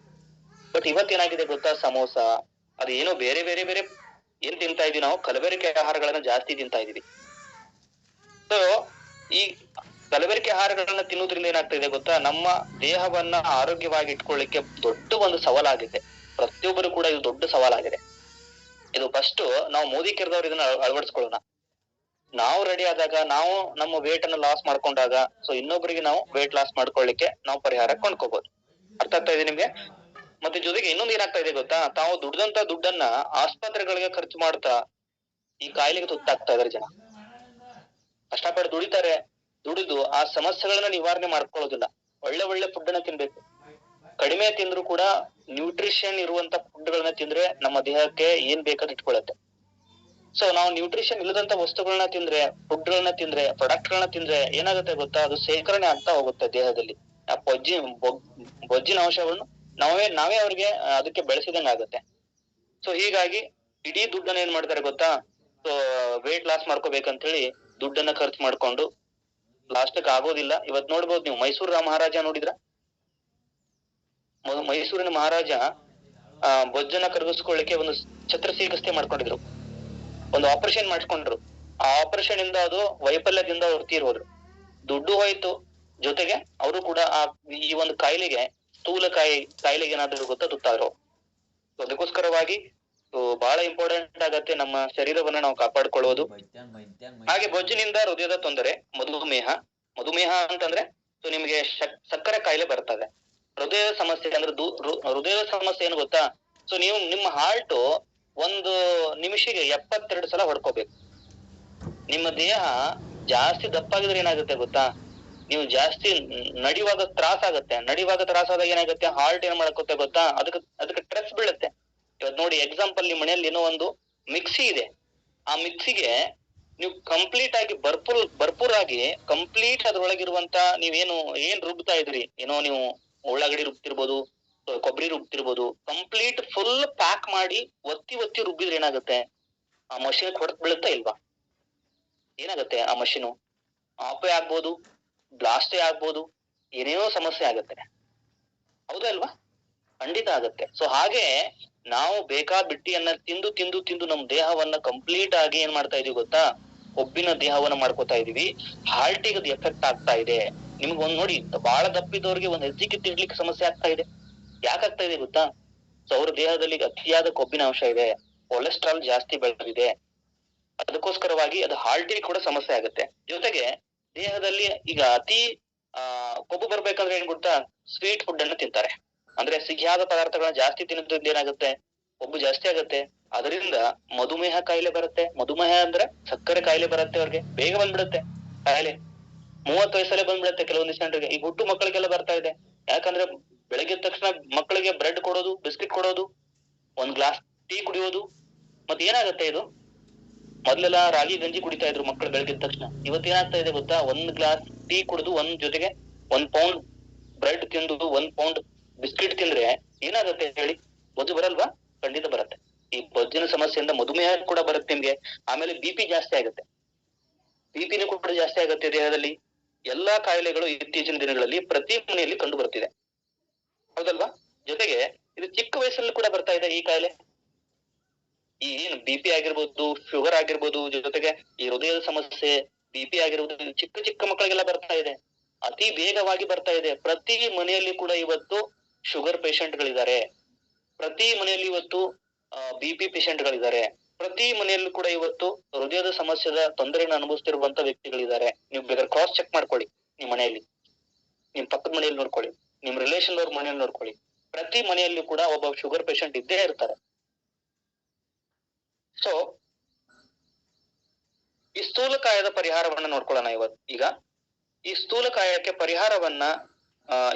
ಬಟ್ ಇವತ್ತೇನಾಗಿದೆ ಗೊತ್ತಾ, ಸಮೋಸ, ಅದು ಏನೋ ಬೇರೆ ಏನ್ ತಿಂತಾ ಇದೀವಿ ನಾವು, ಕಲಬೆರಕೆ ಆಹಾರಗಳನ್ನ ಜಾಸ್ತಿ ತಿಂತಾ ಇದೀವಿ. ಸೊ ಈ ಕಲಬೆರಕೆ ಆಹಾರಗಳನ್ನ ತಿನ್ನೋದ್ರಿಂದ ಏನಾಗ್ತಾ ಇದೆ ಗೊತ್ತಾ, ನಮ್ಮ ದೇಹವನ್ನ ಆರೋಗ್ಯವಾಗಿ ಇಟ್ಕೊಳ್ಳಿಕ್ಕೆ ದೊಡ್ಡ ಒಂದು ಸವಾಲಾಗಿದೆ. ಪ್ರತಿಯೊಬ್ಬರು ಕೂಡ ಇದು ದೊಡ್ಡ ಸವಾಲಾಗಿದೆ. ಇದು ಫಸ್ಟ್ ನಾವು ಮೋದಿ ಕೆರೆದವ್ರು ಇದನ್ನ ಅಳವಡಿಸ್ಕೊಳ್ಳೋಣ. ನಾವು ರೆಡಿ ಆದಾಗ, ನಾವು ನಮ್ಮ ವೇಟ್ ಅನ್ನ ಲಾಸ್ ಮಾಡ್ಕೊಂಡಾಗ, ಸೊ ಇನ್ನೊಬ್ಬರಿಗೆ ನಾವು ವೇಟ್ ಲಾಸ್ ಮಾಡ್ಕೊಳ್ಳಿಕ್ಕೆ ನಾವು ಪರಿಹಾರ ಕೊಂಡ್ಕೋಬಹುದು. ಅರ್ಥ ಆಗ್ತಾ ಇದೆ ನಿಮ್ಗೆ? ಮತ್ತೆ ಜೊತೆಗೆ ಇನ್ನೊಂದು ಏನಾಗ್ತಾ ಇದೆ ಗೊತ್ತಾ, ತಾವು ದುಡ್ದಂತ ದುಡ್ಡನ್ನ ಆಸ್ಪತ್ರೆಗಳಿಗೆ ಖರ್ಚು ಮಾಡ್ತಾ ಈ ಕಾಯಿಲೆಗೆ ತುತ್ತಾಗ್ತಾ ಇದಾರೆ ಜನ. ಕಷ್ಟಪಟ್ಟು ದುಡಿತಾರೆ, ದುಡಿದು ಆ ಸಮಸ್ಯೆಗಳನ್ನ ನಿವಾರಣೆ ಮಾಡ್ಕೊಳ್ಳೋದಿಲ್ಲ. ಒಳ್ಳೆ ಫುಡ್ ಅನ್ನ ತಿನ್ಬೇಕು. ಕಡಿಮೆ ತಿಂದ್ರು ಕೂಡ ನ್ಯೂಟ್ರಿಷನ್ ಇರುವಂತ ಫುಡ್ ಗಳನ್ನ ತಿಂದ್ರೆ ನಮ್ಮ ದೇಹಕ್ಕೆ ಏನ್ ಬೇಕಾದ್ ಇಟ್ಕೊಳತ್ತೆ. ಸೊ ನಾವು ನ್ಯೂಟ್ರಿಷನ್ ಇಲ್ಲದಂತ ವಸ್ತುಗಳನ್ನ ತಿಂದ್ರೆ, ಫುಡ್ ಗಳನ್ನ ತಿಂದ್ರೆ, ಪ್ರಾಡಕ್ಟ್ ಗಳನ್ನ ತಿಂದ್ರೆ ಏನಾಗುತ್ತೆ ಗೊತ್ತಾ, ಅದು ಶೇಖರಣೆ ಆಗ್ತಾ ಹೋಗುತ್ತೆ ದೇಹದಲ್ಲಿ. ಆ ಬೊಜ್ಜಿನ ಅಂಶವನ್ನು ನಾವೇ ಅವ್ರಿಗೆ ಅದಕ್ಕೆ ಬೆಳೆಸಿದಂಗ ಆಗುತ್ತೆ. ಸೊ ಹೀಗಾಗಿ ಇಡೀ ದುಡ್ಡನ್ನ ಏನ್ ಮಾಡ್ತಾರೆ ಗೊತ್ತಾ, ಸೊ ವೇಟ್ ಲಾಸ್ ಮಾಡ್ಕೋಬೇಕಂತ ಹೇಳಿ ದುಡ್ಡನ್ನ ಖರ್ಚು ಮಾಡ್ಕೊಂಡು ಲಾಸ್ಟಕ್ ಆಗೋದಿಲ್ಲ. ಇವತ್ ನೋಡ್ಬೋದು ನೀವು, ಮೈಸೂರು ಮಹಾರಾಜ ನೋಡಿದ್ರ? ಮೈಸೂರಿನ ಮಹಾರಾಜ ಬೊಜ್ಜನ್ನ ಕರಗಿಸ್ಕೊಳ್ಳಿಕ್ಕೆ ಒಂದು ಶಸ್ತ್ರಚಿಕಿತ್ಸೆ ಮಾಡ್ಕೊಂಡಿದ್ರು, ಒಂದು ಆಪರೇಷನ್ ಮಾಡ್ಕೊಂಡ್ರು. ಆ ಆಪರೇಷನ್ ಇಂದ ಅದು ವೈಫಲ್ಯದಿಂದ ಅವ್ರು ತೀರೋದ್ರು. ದುಡ್ಡು ಹೋಯ್ತು, ಜೊತೆಗೆ ಅವರು ಕೂಡ ಈ ಒಂದು ಕಾಯಿಲೆಗೆ, ಸ್ಥೂಲ ಕಾಯಿಲೆಗೆ ಏನಾದ್ರು ಗೊತ್ತಾ ತುತ್ತಾದ್ರು. ಅದಕ್ಕೋಸ್ಕರವಾಗಿ ಬಹಳ ಇಂಪಾರ್ಟೆಂಟ್ ಆಗತ್ತೆ ನಮ್ಮ ಶರೀರವನ್ನ ನಾವು ಕಾಪಾಡ್ಕೊಳ್ಳೋದು. ಹಾಗೆ ಬೊಜ್ಜಿನಿಂದ ಹೃದಯದ ತೊಂದರೆ, ಮಧುಮೇಹ ಅಂತಂದ್ರೆ ಸೊ ನಿಮ್ಗೆ ಸಕ್ಕರೆ ಕಾಯಿಲೆ ಬರ್ತದೆ. ಹೃದಯದ ಸಮಸ್ಯೆ ಅಂದ್ರೆ ಹೃದಯದ ಸಮಸ್ಯೆ ಏನು ಗೊತ್ತಾ, ಸೊ ನೀವು ನಿಮ್ಮ ಹಾರ್ಟ್ ಒಂದು ನಿಮಿಷಕ್ಕೆ 72 ಸಲ ಹೊಡ್ಕೋಬೇಕು. ನಿಮ್ಮ ದೇಹ ಜಾಸ್ತಿ ದಪ್ಪಾಗಿದ್ರೆ ಏನಾಗುತ್ತೆ ಗೊತ್ತಾ, ನೀವು ಜಾಸ್ತಿ ನಡೆಯುವಾಗ ತ್ರಾಸ ಆಗುತ್ತೆ. ನಡೆಯುವಾಗ ತ್ರಾಸಾದಾಗ ಏನಾಗುತ್ತೆ, ಹಾರ್ಟ್ ಏನ್ ಮಾಡಕತ್ತೆ ಗೊತ್ತಾ, ಅದಕ್ಕೆ ಸ್ಟ್ರೆಸ್ ಬೀಳುತ್ತೆ. ಇವತ್ ನೋಡಿ ಎಕ್ಸಾಂಪಲ್ ನಿಮ್ ಮನೆಯಲ್ಲಿ ಏನೋ ಒಂದು ಮಿಕ್ಸಿ ಇದೆ, ಆ ಮಿಕ್ಸಿಗೆ ನೀವು ಕಂಪ್ಲೀಟ್ ಆಗಿ ಭರ್ಪೂರ್ ಆಗಿ ಕಂಪ್ಲೀಟ್ ಅದ್ರೊಳಗಿರುವಂತ ನೀವೇನು ಏನ್ ರುಬ್ತಾ ಇದ್ರಿ, ಏನೋ ನೀವು ಉಳ್ಳಾಗಡ್ಡಿ ರುಬ್ತಿರ್ಬೋದು, ಕೊಬ್ಬರಿ ರುಬ್ತಿರ್ಬೋದು, ಕಂಪ್ಲೀಟ್ ಫುಲ್ ಪ್ಯಾಕ್ ಮಾಡಿ ಒತ್ತಿ ಒತ್ತಿ ರುಬ್ಬಿದ್ರೆ ಏನಾಗುತ್ತೆ? ಆ ಮಷೀನ್ ಹೊಡೆದ್ ಬೀಳುತ್ತಾ ಇಲ್ವಾ? ಏನಾಗುತ್ತೆ? ಆ ಮಷೀನು ಆಫೇ ಆಗ್ಬೋದು, ಬ್ಲಾಸ್ಟೇ ಆಗ್ಬೋದು, ಏನೇನೋ ಸಮಸ್ಯೆ ಆಗುತ್ತೆ. ಹೌದಾ ಅಲ್ವಾ? ಖಂಡಿತ ಆಗತ್ತೆ. ಸೊ ಹಾಗೆ ನಾವು ಬೇಕಾದ ಬಿಟ್ಟಿಯನ್ನ ತಿಂದು ತಿಂದು ತಿಂದು ನಮ್ ದೇಹವನ್ನ ಕಂಪ್ಲೀಟ್ ಆಗಿ ಏನ್ ಮಾಡ್ತಾ ಇದೀವಿ ಗೊತ್ತಾ? ಕೊಬ್ಬಿನ ದೇಹವನ್ನ ಮಾಡ್ಕೋತಾ ಇದೀವಿ. ಹಾರ್ಟಿಗೆ ಅದು ಎಫೆಕ್ಟ್ ಆಗ್ತಾ ಇದೆ. ನಿಮ್ಗೆ ಒಂದ್ ನೋಡಿ, ಬಹಳ ದಪ್ಪಿದವ್ರಿಗೆ ಒಂದ್ ಹೆಜ್ಜಿಗೆ ತಿರ್ಲಿಕ್ಕೆ ಸಮಸ್ಯೆ ಆಗ್ತಾ ಇದೆ. ಯಾಕಾಗ್ತಾ ಇದೆ ಗೊತ್ತಾ? ಸೊ ಅವ್ರ ದೇಹದಲ್ಲಿ ಅತಿಯಾದ ಕೊಬ್ಬಿನ ಅಂಶ ಇದೆ, ಕೊಲೆಸ್ಟ್ರಾಲ್ ಜಾಸ್ತಿ ಬೆಳೆದಿದೆ, ಅದಕ್ಕೋಸ್ಕರವಾಗಿ ಅದು ಹಾರ್ಟಿಗೆ ಕೂಡ ಸಮಸ್ಯೆ ಆಗುತ್ತೆ. ಜೊತೆಗೆ ದೇಹದಲ್ಲಿ ಈಗ ಅತಿ ಕೊಬ್ಬು ಬರ್ಬೇಕಂದ್ರೆ ಏನ್ ಗೊತ್ತಾ? ಸ್ವೀಟ್ ಫುಡ್ ಅನ್ನು ತಿಂತಾರೆ, ಅಂದ್ರೆ ಸಿಹಿಯಾದ ಪದಾರ್ಥಗಳನ್ನ ಜಾಸ್ತಿ ತಿನ್ನೋದ್ರಿಂದ ಏನಾಗುತ್ತೆ? ಕೊಬ್ಬು ಜಾಸ್ತಿ ಆಗುತ್ತೆ. ಅದರಿಂದ ಮಧುಮೇಹ ಕಾಯಿಲೆ ಬರುತ್ತೆ. ಮಧುಮೇಹ ಅಂದ್ರೆ ಸಕ್ಕರೆ ಕಾಯಿಲೆ ಬರುತ್ತೆ, ಅವ್ರಿಗೆ ಬೇಗ ಬಂದ್ಬಿಡುತ್ತೆ ಕಾಯಿಲೆ. 30 ವಯಸ್ಸಲ್ಲೇ ಬಂದ್ಬಿಡುತ್ತೆ ಕೆಲವೊಂದಿಷ್ಟು ಜನರಿಗೆ. ಈಗ ಹುಟ್ಟು ಮಕ್ಕಳಿಗೆಲ್ಲ ಬರ್ತಾ ಇದೆ. ಯಾಕಂದ್ರೆ ಬೆಳಗ್ಗೆ ತಕ್ಷಣ ಮಕ್ಕಳಿಗೆ ಬ್ರೆಡ್ ಕೊಡೋದು, ಬಿಸ್ಕಿಟ್ ಕೊಡೋದು, ಒಂದ್ ಗ್ಲಾಸ್ ಟೀ ಕುಡಿಯೋದು. ಮತ್ತೆ ಏನಾಗುತ್ತೆ ಇದು? ಮೊದ್ಲೆಲ್ಲ ರಾಗಿ ಗಂಜಿ ಕುಡಿತಾ ಇದ್ರು ಮಕ್ಕಳು ಬೆಳಗಿದ ತಕ್ಷಣ. ಇವತ್ತೇನಾಗ್ತಾ ಇದೆ ಗೊತ್ತಾ? 1 ಗ್ಲಾಸ್ ಟೀ ಕುಡಿದು ಒಂದ್ ಜೊತೆಗೆ 1 ಪೌಂಡ್ ಬ್ರೆಡ್ ತಿಂದು 1 ಪೌಂಡ್ ಬಿಸ್ಕಿಟ್ ತಿಂದ್ರೆ ಏನಾಗುತ್ತೆ ಹೇಳಿ? ಬೊಜ್ಜು ಬರಲ್ವಾ? ಖಂಡಿತ ಬರುತ್ತೆ. ಈ ಬೊಜ್ಜಿನ ಸಮಸ್ಯೆಯಿಂದ ಮಧುಮೇಹ ಕೂಡ ಬರುತ್ತೆ ನಿಮ್ಗೆ. ಆಮೇಲೆ BP ಜಾಸ್ತಿ ಆಗುತ್ತೆ, BPನೂ ಕೂಡ ಜಾಸ್ತಿ ಆಗುತ್ತೆ ದೇಹದಲ್ಲಿ. ಎಲ್ಲಾ ಕಾಯಿಲೆಗಳು ಇತ್ತೀಚಿನ ದಿನಗಳಲ್ಲಿ ಪ್ರತಿ ಮನೆಯಲ್ಲಿ ಕಂಡು ಬರ್ತಿದೆ, ಹೌದಲ್ವಾ? ಜೊತೆಗೆ ಇದು ಚಿಕ್ಕ ವಯಸ್ಸಲ್ಲಿ ಕೂಡ ಬರ್ತಾ ಇದೆ ಈ ಕಾಯಿಲೆ. ಈ ಏನು BP ಆಗಿರ್ಬೋದು, ಶುಗರ್ ಆಗಿರ್ಬೋದು, ಜೊತೆಗೆ ಈ ಹೃದಯದ ಸಮಸ್ಯೆ, BP ಆಗಿರ್ಬೋದು, ಚಿಕ್ಕ ಚಿಕ್ಕ ಮಕ್ಕಳಿಗೆಲ್ಲ ಬರ್ತಾ ಇದೆ, ಅತಿ ವೇಗವಾಗಿ ಬರ್ತಾ ಇದೆ. ಪ್ರತಿ ಮನೆಯಲ್ಲಿ ಕೂಡ ಇವತ್ತು ಶುಗರ್ ಪೇಷಂಟ್ಗಳಿದ್ದಾರೆ, ಪ್ರತಿ ಮನೆಯಲ್ಲಿ ಇವತ್ತು BP ಪೇಷಂಟ್ಗಳಿದ್ದಾರೆ, ಪ್ರತಿ ಮನೆಯಲ್ಲೂ ಕೂಡ ಇವತ್ತು ಹೃದಯದ ಸಮಸ್ಯೆದ ತೊಂದರೆಯನ್ನು ಅನುಭವಿಸ್ತಿರುವಂತ ವ್ಯಕ್ತಿಗಳಿದ್ದಾರೆ. ನೀವು ಬೇಕಾದ್ರೆ ಕ್ರಾಸ್ ಚೆಕ್ ಮಾಡ್ಕೊಳ್ಳಿ, ನಿಮ್ ಮನೆಯಲ್ಲಿ, ನಿಮ್ ಪಕ್ಕದ ಮನೆಯಲ್ಲಿ ನೋಡ್ಕೊಳ್ಳಿ, ನಿಮ್ ರಿಲೇಷನ್ ಅವ್ರ ಮನೆಯಲ್ಲಿ ನೋಡ್ಕೊಳ್ಳಿ. ಪ್ರತಿ ಮನೆಯಲ್ಲೂ ಕೂಡ ಒಬ್ಬ ಶುಗರ್ ಪೇಷಂಟ್ ಇದ್ದೇ ಇರ್ತಾರೆ. ಸೊ ಈ ಸ್ಥೂಲಕಾಯದ ಪರಿಹಾರವನ್ನ ನೋಡ್ಕೊಳ್ಳೋಣ ಈಗ ಈ ಸ್ಥೂಲಕಾಯಕ್ಕೆ ಪರಿಹಾರವನ್ನ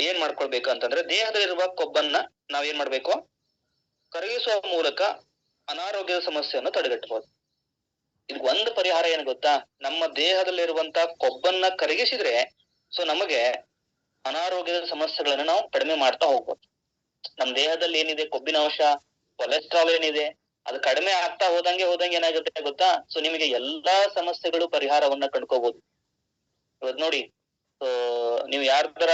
ಏನ್ ಮಾಡ್ಕೊಳ್ಬೇಕು ಅಂತಂದ್ರೆ, ದೇಹದಲ್ಲಿರುವ ಕೊಬ್ಬನ್ನ ನಾವೇನ್ ಮಾಡ್ಬೇಕು? ಕರಗಿಸುವ ಮೂಲಕ ಅನಾರೋಗ್ಯದ ಸಮಸ್ಯೆಯನ್ನು ತಡೆಗಟ್ಟಬಹುದು. ಇದು ಒಂದು ಪರಿಹಾರ. ಏನು ಗೊತ್ತಾ? ನಮ್ಮ ದೇಹದಲ್ಲಿರುವಂತ ಕೊಬ್ಬನ್ನ ಕರಗಿಸಿದ್ರೆ ಸೊ ನಮಗೆ ಅನಾರೋಗ್ಯದ ಸಮಸ್ಯೆಗಳನ್ನ ನಾವು ಕಡಿಮೆ ಮಾಡ್ತಾ ಹೋಗ್ಬೋದು. ನಮ್ ದೇಹದಲ್ಲಿ ಏನಿದೆ ಕೊಬ್ಬಿನ ಅಂಶ, ಕೊಲೆಸ್ಟ್ರಾಲ್ ಏನಿದೆ, ಅದು ಕಡಿಮೆ ಆಗ್ತಾ ಹೋದಂಗೆ ಏನಾಗುತ್ತೆ ಗೊತ್ತಾ? ಸೊ ನಿಮಗೆ ಎಲ್ಲಾ ಸಮಸ್ಯೆಗಳು ಪರಿಹಾರವನ್ನ ಕಂಡ್ಕೋಬಹುದು. ಇವತ್ ನೋಡಿ, ನೀವು ಯಾರ್ದಾರ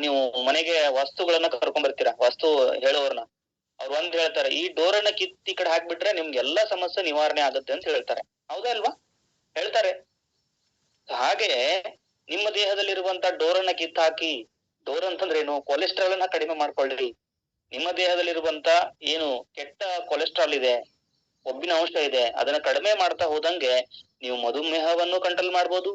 ನೀವು ಮನೆಗೆ ವಸ್ತುಗಳನ್ನ ಕರ್ಕೊಂಡ್ ಬರ್ತೀರಾ, ವಸ್ತು ಹೇಳೋರ್ನ, ಅವ್ರು ಒಂದ್ ಹೇಳ್ತಾರೆ, ಈ ಡೋರನ್ನ ಕಿತ್ತಿ ಕಡೆ ಹಾಕ್ಬಿಟ್ರೆ ನಿಮ್ಗೆ ಎಲ್ಲಾ ಸಮಸ್ಯೆ ನಿವಾರಣೆ ಆಗುತ್ತೆ ಅಂತ ಹೇಳ್ತಾರೆ. ಹೌದಾ ಅಲ್ವಾ? ಹೇಳ್ತಾರೆ. ಹಾಗೆ ನಿಮ್ಮ ದೇಹದಲ್ಲಿರುವಂತ ಡೋರನ್ನ ಕಿತ್ತ ಹಾಕಿ, ಡೋರ್ ಅಂತಂದ್ರೆ ಏನು? ಕೊಲೆಸ್ಟ್ರಾಲ್ ಅನ್ನ ಕಡಿಮೆ ಮಾಡ್ಕೊಳ್ರಿ. ನಿಮ್ಮ ದೇಹದಲ್ಲಿರುವಂತ ಏನು ಕೆಟ್ಟ ಕೊಲೆಸ್ಟ್ರಾಲ್ ಇದೆ, ಕೊಬ್ಬಿನ ಅಂಶ ಇದೆ, ಅದನ್ನ ಕಡಿಮೆ ಮಾಡ್ತಾ ಹೋದಂಗೆ ನೀವು ಮಧುಮೇಹವನ್ನು ಕಂಟ್ರೋಲ್ ಮಾಡ್ಬೋದು,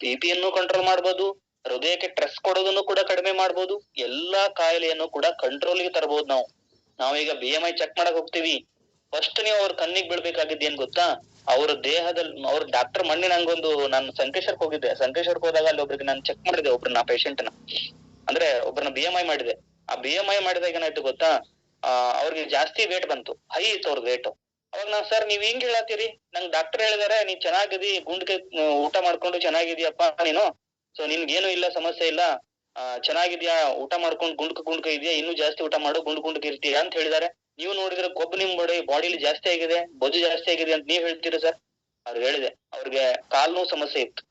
BPಯನ್ನು ಕಂಟ್ರೋಲ್ ಮಾಡ್ಬೋದು, ಹೃದಯಕ್ಕೆ ಸ್ಟ್ರೆಸ್ ಕೊಡೋದನ್ನು ಕೂಡ ಕಡಿಮೆ ಮಾಡ್ಬೋದು, ಎಲ್ಲಾ ಕಾಯಿಲೆಯನ್ನು ಕೂಡ ಕಂಟ್ರೋಲ್ಗೆ ತರಬಹುದು. ನಾವೀಗ BMI ಚೆಕ್ ಮಾಡಕ್ ಹೋಗ್ತೀವಿ, ಫಸ್ಟ್ ನೀವು ಅವ್ರ ಕಣ್ಣಿಗೆ ಬೀಳ್ಬೇಕಾಗಿದ್ದು ಏನ್ ಗೊತ್ತಾ? ಅವ್ರ ದೇಹದಲ್ಲಿ ಅವ್ರ ಡಾಕ್ಟರ್ ಮೊನ್ನೆ ನಂಗೊಂದು, ನಾನು ಸಂಕೇಶ್ವರಕ್ಕೆ ಹೋಗಿದ್ದೆ. ಸಂಕೇಶ್ವರಕ್ಕೆ ಹೋದಾಗ ಅಲ್ಲಿ ಒಬ್ರಿಗೆ ನಾನು ಚೆಕ್ ಮಾಡಿದೆ, ಒಬ್ರನ್ನ ಪೇಷಂಟ್ನ, ಅಂದ್ರೆ ಒಬ್ರನ್ನ BMI ಮಾಡಿದೆ. ಆ BMI ಮಾಡಿದಾಗ ಏನಾಯ್ತು ಗೊತ್ತಾ? ಅವ್ರಿಗೆ ಜಾಸ್ತಿ ವೇಟ್ ಬಂತು, ಹೈ ಇತ್ತು ಅವ್ರ ವೇಟ್. ಅವಾಗ ನಾನ್, ಸರ್ ನೀವ್ ಹಿಂಗ್ ಹೇಳತ್ತೀರಿ, ನಂಗ್ ಡಾಕ್ಟರ್ ಹೇಳಿದಾರೆ ನೀ ಚೆನ್ನಾಗಿದಿ, ಗುಂಡ್ಗೆ ಊಟ ಮಾಡ್ಕೊಂಡು ಚೆನ್ನಾಗಿದ್ಯಪ್ಪ ನೀನು, ಸೊ ನಿನ್ಗೇನು ಇಲ್ಲ, ಸಮಸ್ಯೆ ಇಲ್ಲ, ಚೆನ್ನಾಗಿದ್ಯಾ, ಊಟ ಮಾಡ್ಕೊಂಡು ಗುಂಡ್ಕ ಇದೆಯಾ, ಇನ್ನೂ ಜಾಸ್ತಿ ಊಟ ಮಾಡು, ಗುಂಡ್ಕ ಇರ್ತೀಯ ಅಂತ ಹೇಳಿದಾರೆ. ನೀವು ನೋಡಿದ್ರೆ ಕೊಬ್ಬು ನಿಮ್ ಬಾಡಿಲಿ ಜಾಸ್ತಿ ಆಗಿದೆ, ಬೊಜ್ಜು ಜಾಸ್ತಿ ಆಗಿದೆ ಅಂತ ನೀವ್ ಹೇಳ್ತೀರಿ ಸರ್. ಅವ್ರು ಹೇಳಿದೆ, ಅವ್ರಿಗೆ ಕಾಲ್ ನೋವು ಸಮಸ್ಯೆ ಇತ್ತು,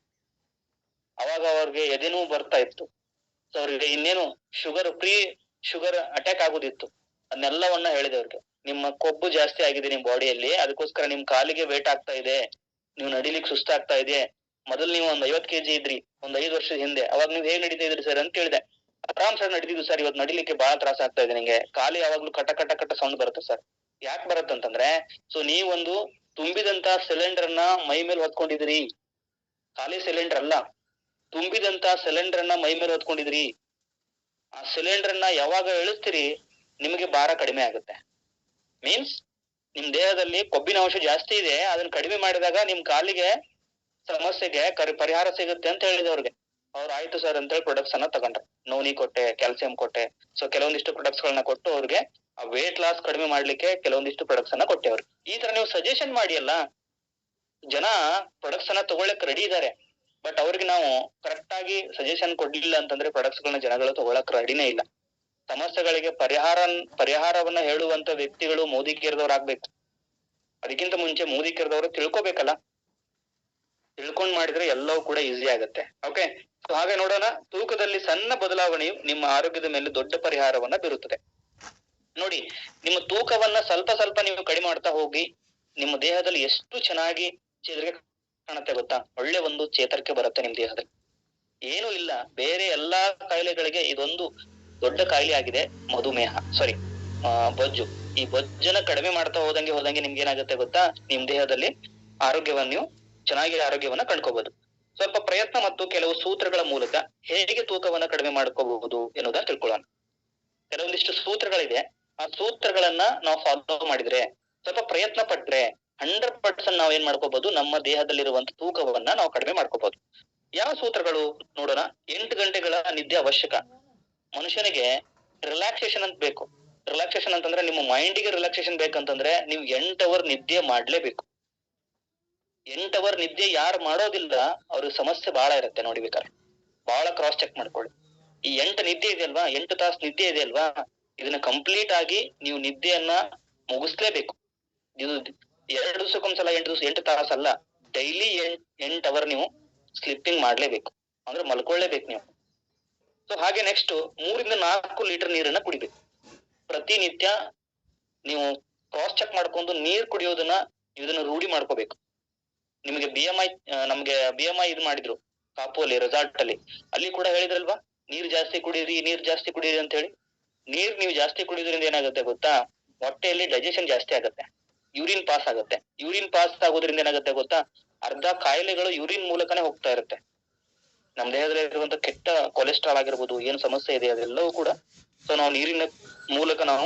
ಅವಾಗ ಅವ್ರಿಗೆ ಎದೆ ನೋವು ಬರ್ತಾ ಇತ್ತು, ಸೊ ಅವ್ರಿಗೆ ಇನ್ನೇನು ಶುಗರ್ ಅಟ್ಯಾಕ್ ಆಗೋದಿತ್ತು. ಅದನ್ನೆಲ್ಲವನ್ನ ಹೇಳಿದೆ ಅವ್ರಿಗೆ. ನಿಮ್ಮ ಕೊಬ್ಬು ಜಾಸ್ತಿ ಆಗಿದೆ ನಿಮ್ ಬಾಡಿಯಲ್ಲಿ, ಅದಕ್ಕೋಸ್ಕರ ನಿಮ್ ಕಾಲಿಗೆ ವೇಟ್ ಆಗ್ತಾ ಇದೆ, ನೀವು ನಡಿಲಿಕ್ಕೆ ಸುಸ್ತಾಗ್ತಾ ಇದೆ. ಮೊದಲು ನೀವು ಒಂದ್ 50 kg ಇದ್ರಿ ಒಂದ್ 5 ವರ್ಷದ ಹಿಂದೆ, ಅವಾಗ ನೀವ್ ಹೇಗ್ ನಡೀತಾ ಇದ್ರಿ ಸರ್ ಅಂತ ಕೇಳಿದೆ. ಆರಾಮ್ ಸರ್ ನಡೀತಿದ್ವಿ ಸರ್, ಇವತ್ತು ನಡಿಲಿಕ್ಕೆ ಬಹಳ ತ್ರಾಸ ಆಗ್ತಾ ಇದೆ, ನಿಂಗೆ ಕಾಲು ಯಾವಾಗ್ಲೂ ಕಟ ಸೌಂಡ್ ಬರುತ್ತೆ ಸರ್. ಯಾಕೆ ಬರುತ್ತಂತಂದ್ರೆ, ಸೊ ನೀವೊಂದು ತುಂಬಿದಂತ ಸಿಲಿಂಡರ್ ನ ಮೈ ಮೇಲೆ ಹೊತ್ಕೊಂಡಿದ್ರಿ, ಖಾಲಿ ಸಿಲಿಂಡರ್ ಅಲ್ಲ, ತುಂಬಿದಂತ ಸಿಲಿಂಡರ್ ನ ಮೈ ಮೇಲೆ ಹೊತ್ಕೊಂಡಿದ್ರಿ. ಆ ಸಿಲಿಂಡರ್ ನ ಯಾವಾಗ ಇಳಿಸ್ತೀರಿ ನಿಮಗೆ ಭಾರ ಕಡಿಮೆ ಆಗುತ್ತೆ. ಮೀನ್ಸ್ ನಿಮ್ ದೇಹದಲ್ಲಿ ಕೊಬ್ಬಿನ ಅಂಶ ಜಾಸ್ತಿ ಇದೆ, ಅದನ್ನ ಕಡಿಮೆ ಮಾಡಿದಾಗ ನಿಮ್ ಕಾಲಿಗೆ ಸಮಸ್ಯೆಗೆ ಪರಿಹಾರ ಸಿಗುತ್ತೆ ಅಂತ ಹೇಳಿದೆ ಅವ್ರಿಗೆ. ಅವ್ರು ಆಯ್ತು ಸರ್ ಅಂತೇಳಿ ಪ್ರಾಡಕ್ಟ್ಸ್ ಅನ್ನ ತಗೊಂಡ್ರೆ, ನೋನಿ ಕೊಟ್ಟೆ, ಕ್ಯಾಲ್ಸಿಯಂ ಕೊಟ್ಟೆ, ಸೊ ಕೆಲವೊಂದಿಷ್ಟು ಪ್ರಾಡಕ್ಟ್ಸ್ ಗಳನ್ನ ಕೊಟ್ಟು ಅವ್ರಿಗೆ ಆ ವೇಟ್ ಲಾಸ್ ಕಡಿಮೆ ಮಾಡ್ಲಿಕ್ಕೆ ಕೆಲವೊಂದಿಷ್ಟು ಪ್ರಾಡಕ್ಟ್ಸ್ ಅನ್ನ ಕೊಟ್ಟೆವ್ರಿ. ಈ ತರ ನೀವು ಸಜೆಷನ್ ಮಾಡಿ ಅಲ್ಲ, ಜನ ಪ್ರಾಡಕ್ಟ್ಸ್ ಅನ್ನ ತಗೊಳಕ್ ರೆಡಿ ಇದಾರೆ, ಬಟ್ ಅವ್ರಿಗೆ ನಾವು ಕರೆಕ್ಟ್ ಆಗಿ ಸಜೆಷನ್ ಕೊಡ್ಲಿಲ್ಲ ಅಂತಂದ್ರೆ ಪ್ರಾಡಕ್ಟ್ಸ್ ಗಳನ್ನ ಜನಗಳು ತಗೊಳಕ್ ರೆಡಿನೇ ಇಲ್ಲ. ಸಮಸ್ಯೆಗಳಿಗೆ ಪರಿಹಾರವನ್ನ ಹೇಳುವಂತ ವ್ಯಕ್ತಿಗಳು ಮೋದಿ ಕೇರ್ದವ್ರು ಆಗ್ಬೇಕು. ಅದಕ್ಕಿಂತ ಮುಂಚೆ ಮೋದಿ ಕೇರ್ದವ್ರು ತಿಳ್ಕೊಬೇಕಲ್ಲ, ತಿಳ್ಕೊಂಡ್ ಮಾಡಿದ್ರೆ ಎಲ್ಲವೂ ಕೂಡ ಈಸಿ ಆಗತ್ತೆ. ಓಕೆ, ಸೊ ಹಾಗೆ ನೋಡೋಣ. ತೂಕದಲ್ಲಿ ಸಣ್ಣ ಬದಲಾವಣೆಯು ನಿಮ್ಮ ಆರೋಗ್ಯದ ಮೇಲೆ ದೊಡ್ಡ ಪರಿಹಾರವನ್ನ ಬೀರುತ್ತದೆ. ನೋಡಿ, ನಿಮ್ಮ ತೂಕವನ್ನ ಸ್ವಲ್ಪ ಸ್ವಲ್ಪ ನೀವು ಕಡಿಮೆ ಮಾಡ್ತಾ ಹೋಗಿ ನಿಮ್ಮ ದೇಹದಲ್ಲಿ ಎಷ್ಟು ಚೆನ್ನಾಗಿ ಚೇತರಿಕೆ ಕಾಣುತ್ತೆ ಗೊತ್ತಾ? ಒಳ್ಳೆ ಒಂದು ಚೇತರಿಕೆ ಬರುತ್ತೆ ನಿಮ್ ದೇಹದಲ್ಲಿ. ಏನೂ ಇಲ್ಲ, ಬೇರೆ ಎಲ್ಲಾ ಕಾಯಿಲೆಗಳಿಗೆ ಇದೊಂದು ದೊಡ್ಡ ಕಾಯಿಲೆ ಆಗಿದೆ, ಮಧುಮೇಹ, ಸಾರಿ ಬೊಜ್ಜು. ಈ ಬೊಜ್ಜನ್ನ ಕಡಿಮೆ ಮಾಡ್ತಾ ಹೋದಂಗೆ ನಿಮ್ಗೆ ಏನಾಗುತ್ತೆ ಗೊತ್ತಾ? ನಿಮ್ ದೇಹದಲ್ಲಿ ಆರೋಗ್ಯವನ್ನ ನೀವು ಚೆನ್ನಾಗಿ ಆರೋಗ್ಯವನ್ನ ಕಂಡ್ಕೋಬಹುದು. ಸ್ವಲ್ಪ ಪ್ರಯತ್ನ ಮತ್ತು ಕೆಲವು ಸೂತ್ರಗಳ ಮೂಲಕ ಹೇಗೆ ತೂಕವನ್ನ ಕಡಿಮೆ ಮಾಡ್ಕೋಬಹುದು ಎನ್ನುವುದನ್ನ ತಿಳ್ಕೊಳ್ಳೋಣ. ಕೆಲವೊಂದಿಷ್ಟು ಸೂತ್ರಗಳಿದೆ. ಆ ಸೂತ್ರಗಳನ್ನ ನಾವು ಫಾಲೋ ಮಾಡಿದ್ರೆ, ಸ್ವಲ್ಪ ಪ್ರಯತ್ನ ಪಟ್ರೆ 100% ನಾವ್ ಏನ್ ಮಾಡ್ಕೋಬಹುದು, ನಮ್ಮ ದೇಹದಲ್ಲಿರುವಂತ ತೂಕವನ್ನ ನಾವು ಕಡಿಮೆ ಮಾಡ್ಕೋಬಹುದು. ಯಾವ ಸೂತ್ರಗಳು ನೋಡೋಣ. 8 ಗಂಟೆಗಳ ನಿದ್ದೆ ಅವಶ್ಯಕ. ಮನುಷ್ಯನಿಗೆ ರಿಲ್ಯಾಕ್ಸೇಷನ್ ಅಂತ ಬೇಕು. ರಿಲ್ಯಾಕ್ಸೇಷನ್ ಅಂತಂದ್ರೆ ನಿಮ್ಮ ಮೈಂಡಿಗೆ ರಿಲ್ಯಾಕ್ಸೇಷನ್ ಬೇಕಂತಂದ್ರೆ ನೀವು 8 ಅವರ್ ನಿದ್ದೆ ಮಾಡ್ಲೇಬೇಕು. 8 ಅವರ್ ನಿದ್ದೆ ಯಾರು ಮಾಡೋದಿಲ್ಲ ಅವ್ರಿಗೆ ಸಮಸ್ಯೆ ಬಹಳ ಇರುತ್ತೆ. ನೋಡ್ಬೇಕಾದ್ರೆ ಬಹಳ ಕ್ರಾಸ್ ಚೆಕ್ ಮಾಡ್ಕೊಳ್ಳಿ. ಈ 8 ನಿದ್ದೆ ಇದೆಯಲ್ವಾ, 8 ತಾಸು ನಿದ್ದೆ ಇದೆಯಲ್ವಾ, ಇದನ್ನ ಕಂಪ್ಲೀಟ್ ಆಗಿ ನೀವು ನಿದ್ದೆಯನ್ನ ಮುಗಿಸ್ಲೇಬೇಕು. ಇದು 2 ದಿವಸಕ್ಕೊಂದ್ಸಲ 8 ತಾಸು ಅಲ್ಲ, ಡೈಲಿ 8 ಅವರ್ ನೀವು ಸ್ಲಿಪ್ಪಿಂಗ್ ಮಾಡ್ಲೇಬೇಕು, ಅಂದ್ರೆ ಮಲ್ಕೊಳ್ಳೇಬೇಕು ನೀವು. ಸೊ ಹಾಗೆ ನೆಕ್ಸ್ಟ್ 3 ಇಂದ 4 ಲೀಟರ್ ನೀರನ್ನ ಕುಡಿಬೇಕು ಪ್ರತಿನಿತ್ಯ. ನೀವು ಕ್ರಾಸ್ ಚೆಕ್ ಮಾಡ್ಕೊಂಡು ನೀರ್ ಕುಡಿಯೋದನ್ನ ಇದನ್ನ ರೂಢಿ ಮಾಡ್ಕೋಬೇಕು. ನಿಮಗೆ ನಮ್ಗೆ BMI ಇದು ಮಾಡಿದ್ರು ಕಾಪು ಅಲ್ಲಿ ರೆಸಾರ್ಟ್ ಅಲ್ಲಿ, ಅಲ್ಲಿ ಕೂಡ ಹೇಳಿದ್ರಲ್ವಾ, ನೀರ್ ಜಾಸ್ತಿ ಕುಡೀರಿ ಅಂತ ಹೇಳಿ. ನೀರ್ ನೀವು ಜಾಸ್ತಿ ಕುಡಿಯೋದ್ರಿಂದ ಏನಾಗುತ್ತೆ ಗೊತ್ತಾ? ಹೊಟ್ಟೆಯಲ್ಲಿ ಡೈಜೆಷನ್ ಜಾಸ್ತಿ ಆಗುತ್ತೆ, ಯೂರಿನ್ ಪಾಸ್ ಆಗುತ್ತೆ. ಯೂರಿನ್ ಪಾಸ್ ಆಗೋದ್ರಿಂದ ಏನಾಗುತ್ತೆ ಗೊತ್ತಾ? ಅರ್ಧ ಕಾಯಿಲೆಗಳು ಯೂರಿನ್ ಮೂಲಕನೇ ಹೋಗ್ತಾ ಇರುತ್ತೆ. ನಮ್ ದೇಹದಲ್ಲಿ ಇರುವಂತ ಕೆಟ್ಟ ಕೊಲೆಸ್ಟ್ರಾಲ್ ಆಗಿರ್ಬೋದು, ಏನ್ ಸಮಸ್ಯೆ ಇದೆ ಅದೆಲ್ಲವೂ ಕೂಡ ಸೊ ನಾವು ನೀರಿನ ಮೂಲಕ, ನಾವು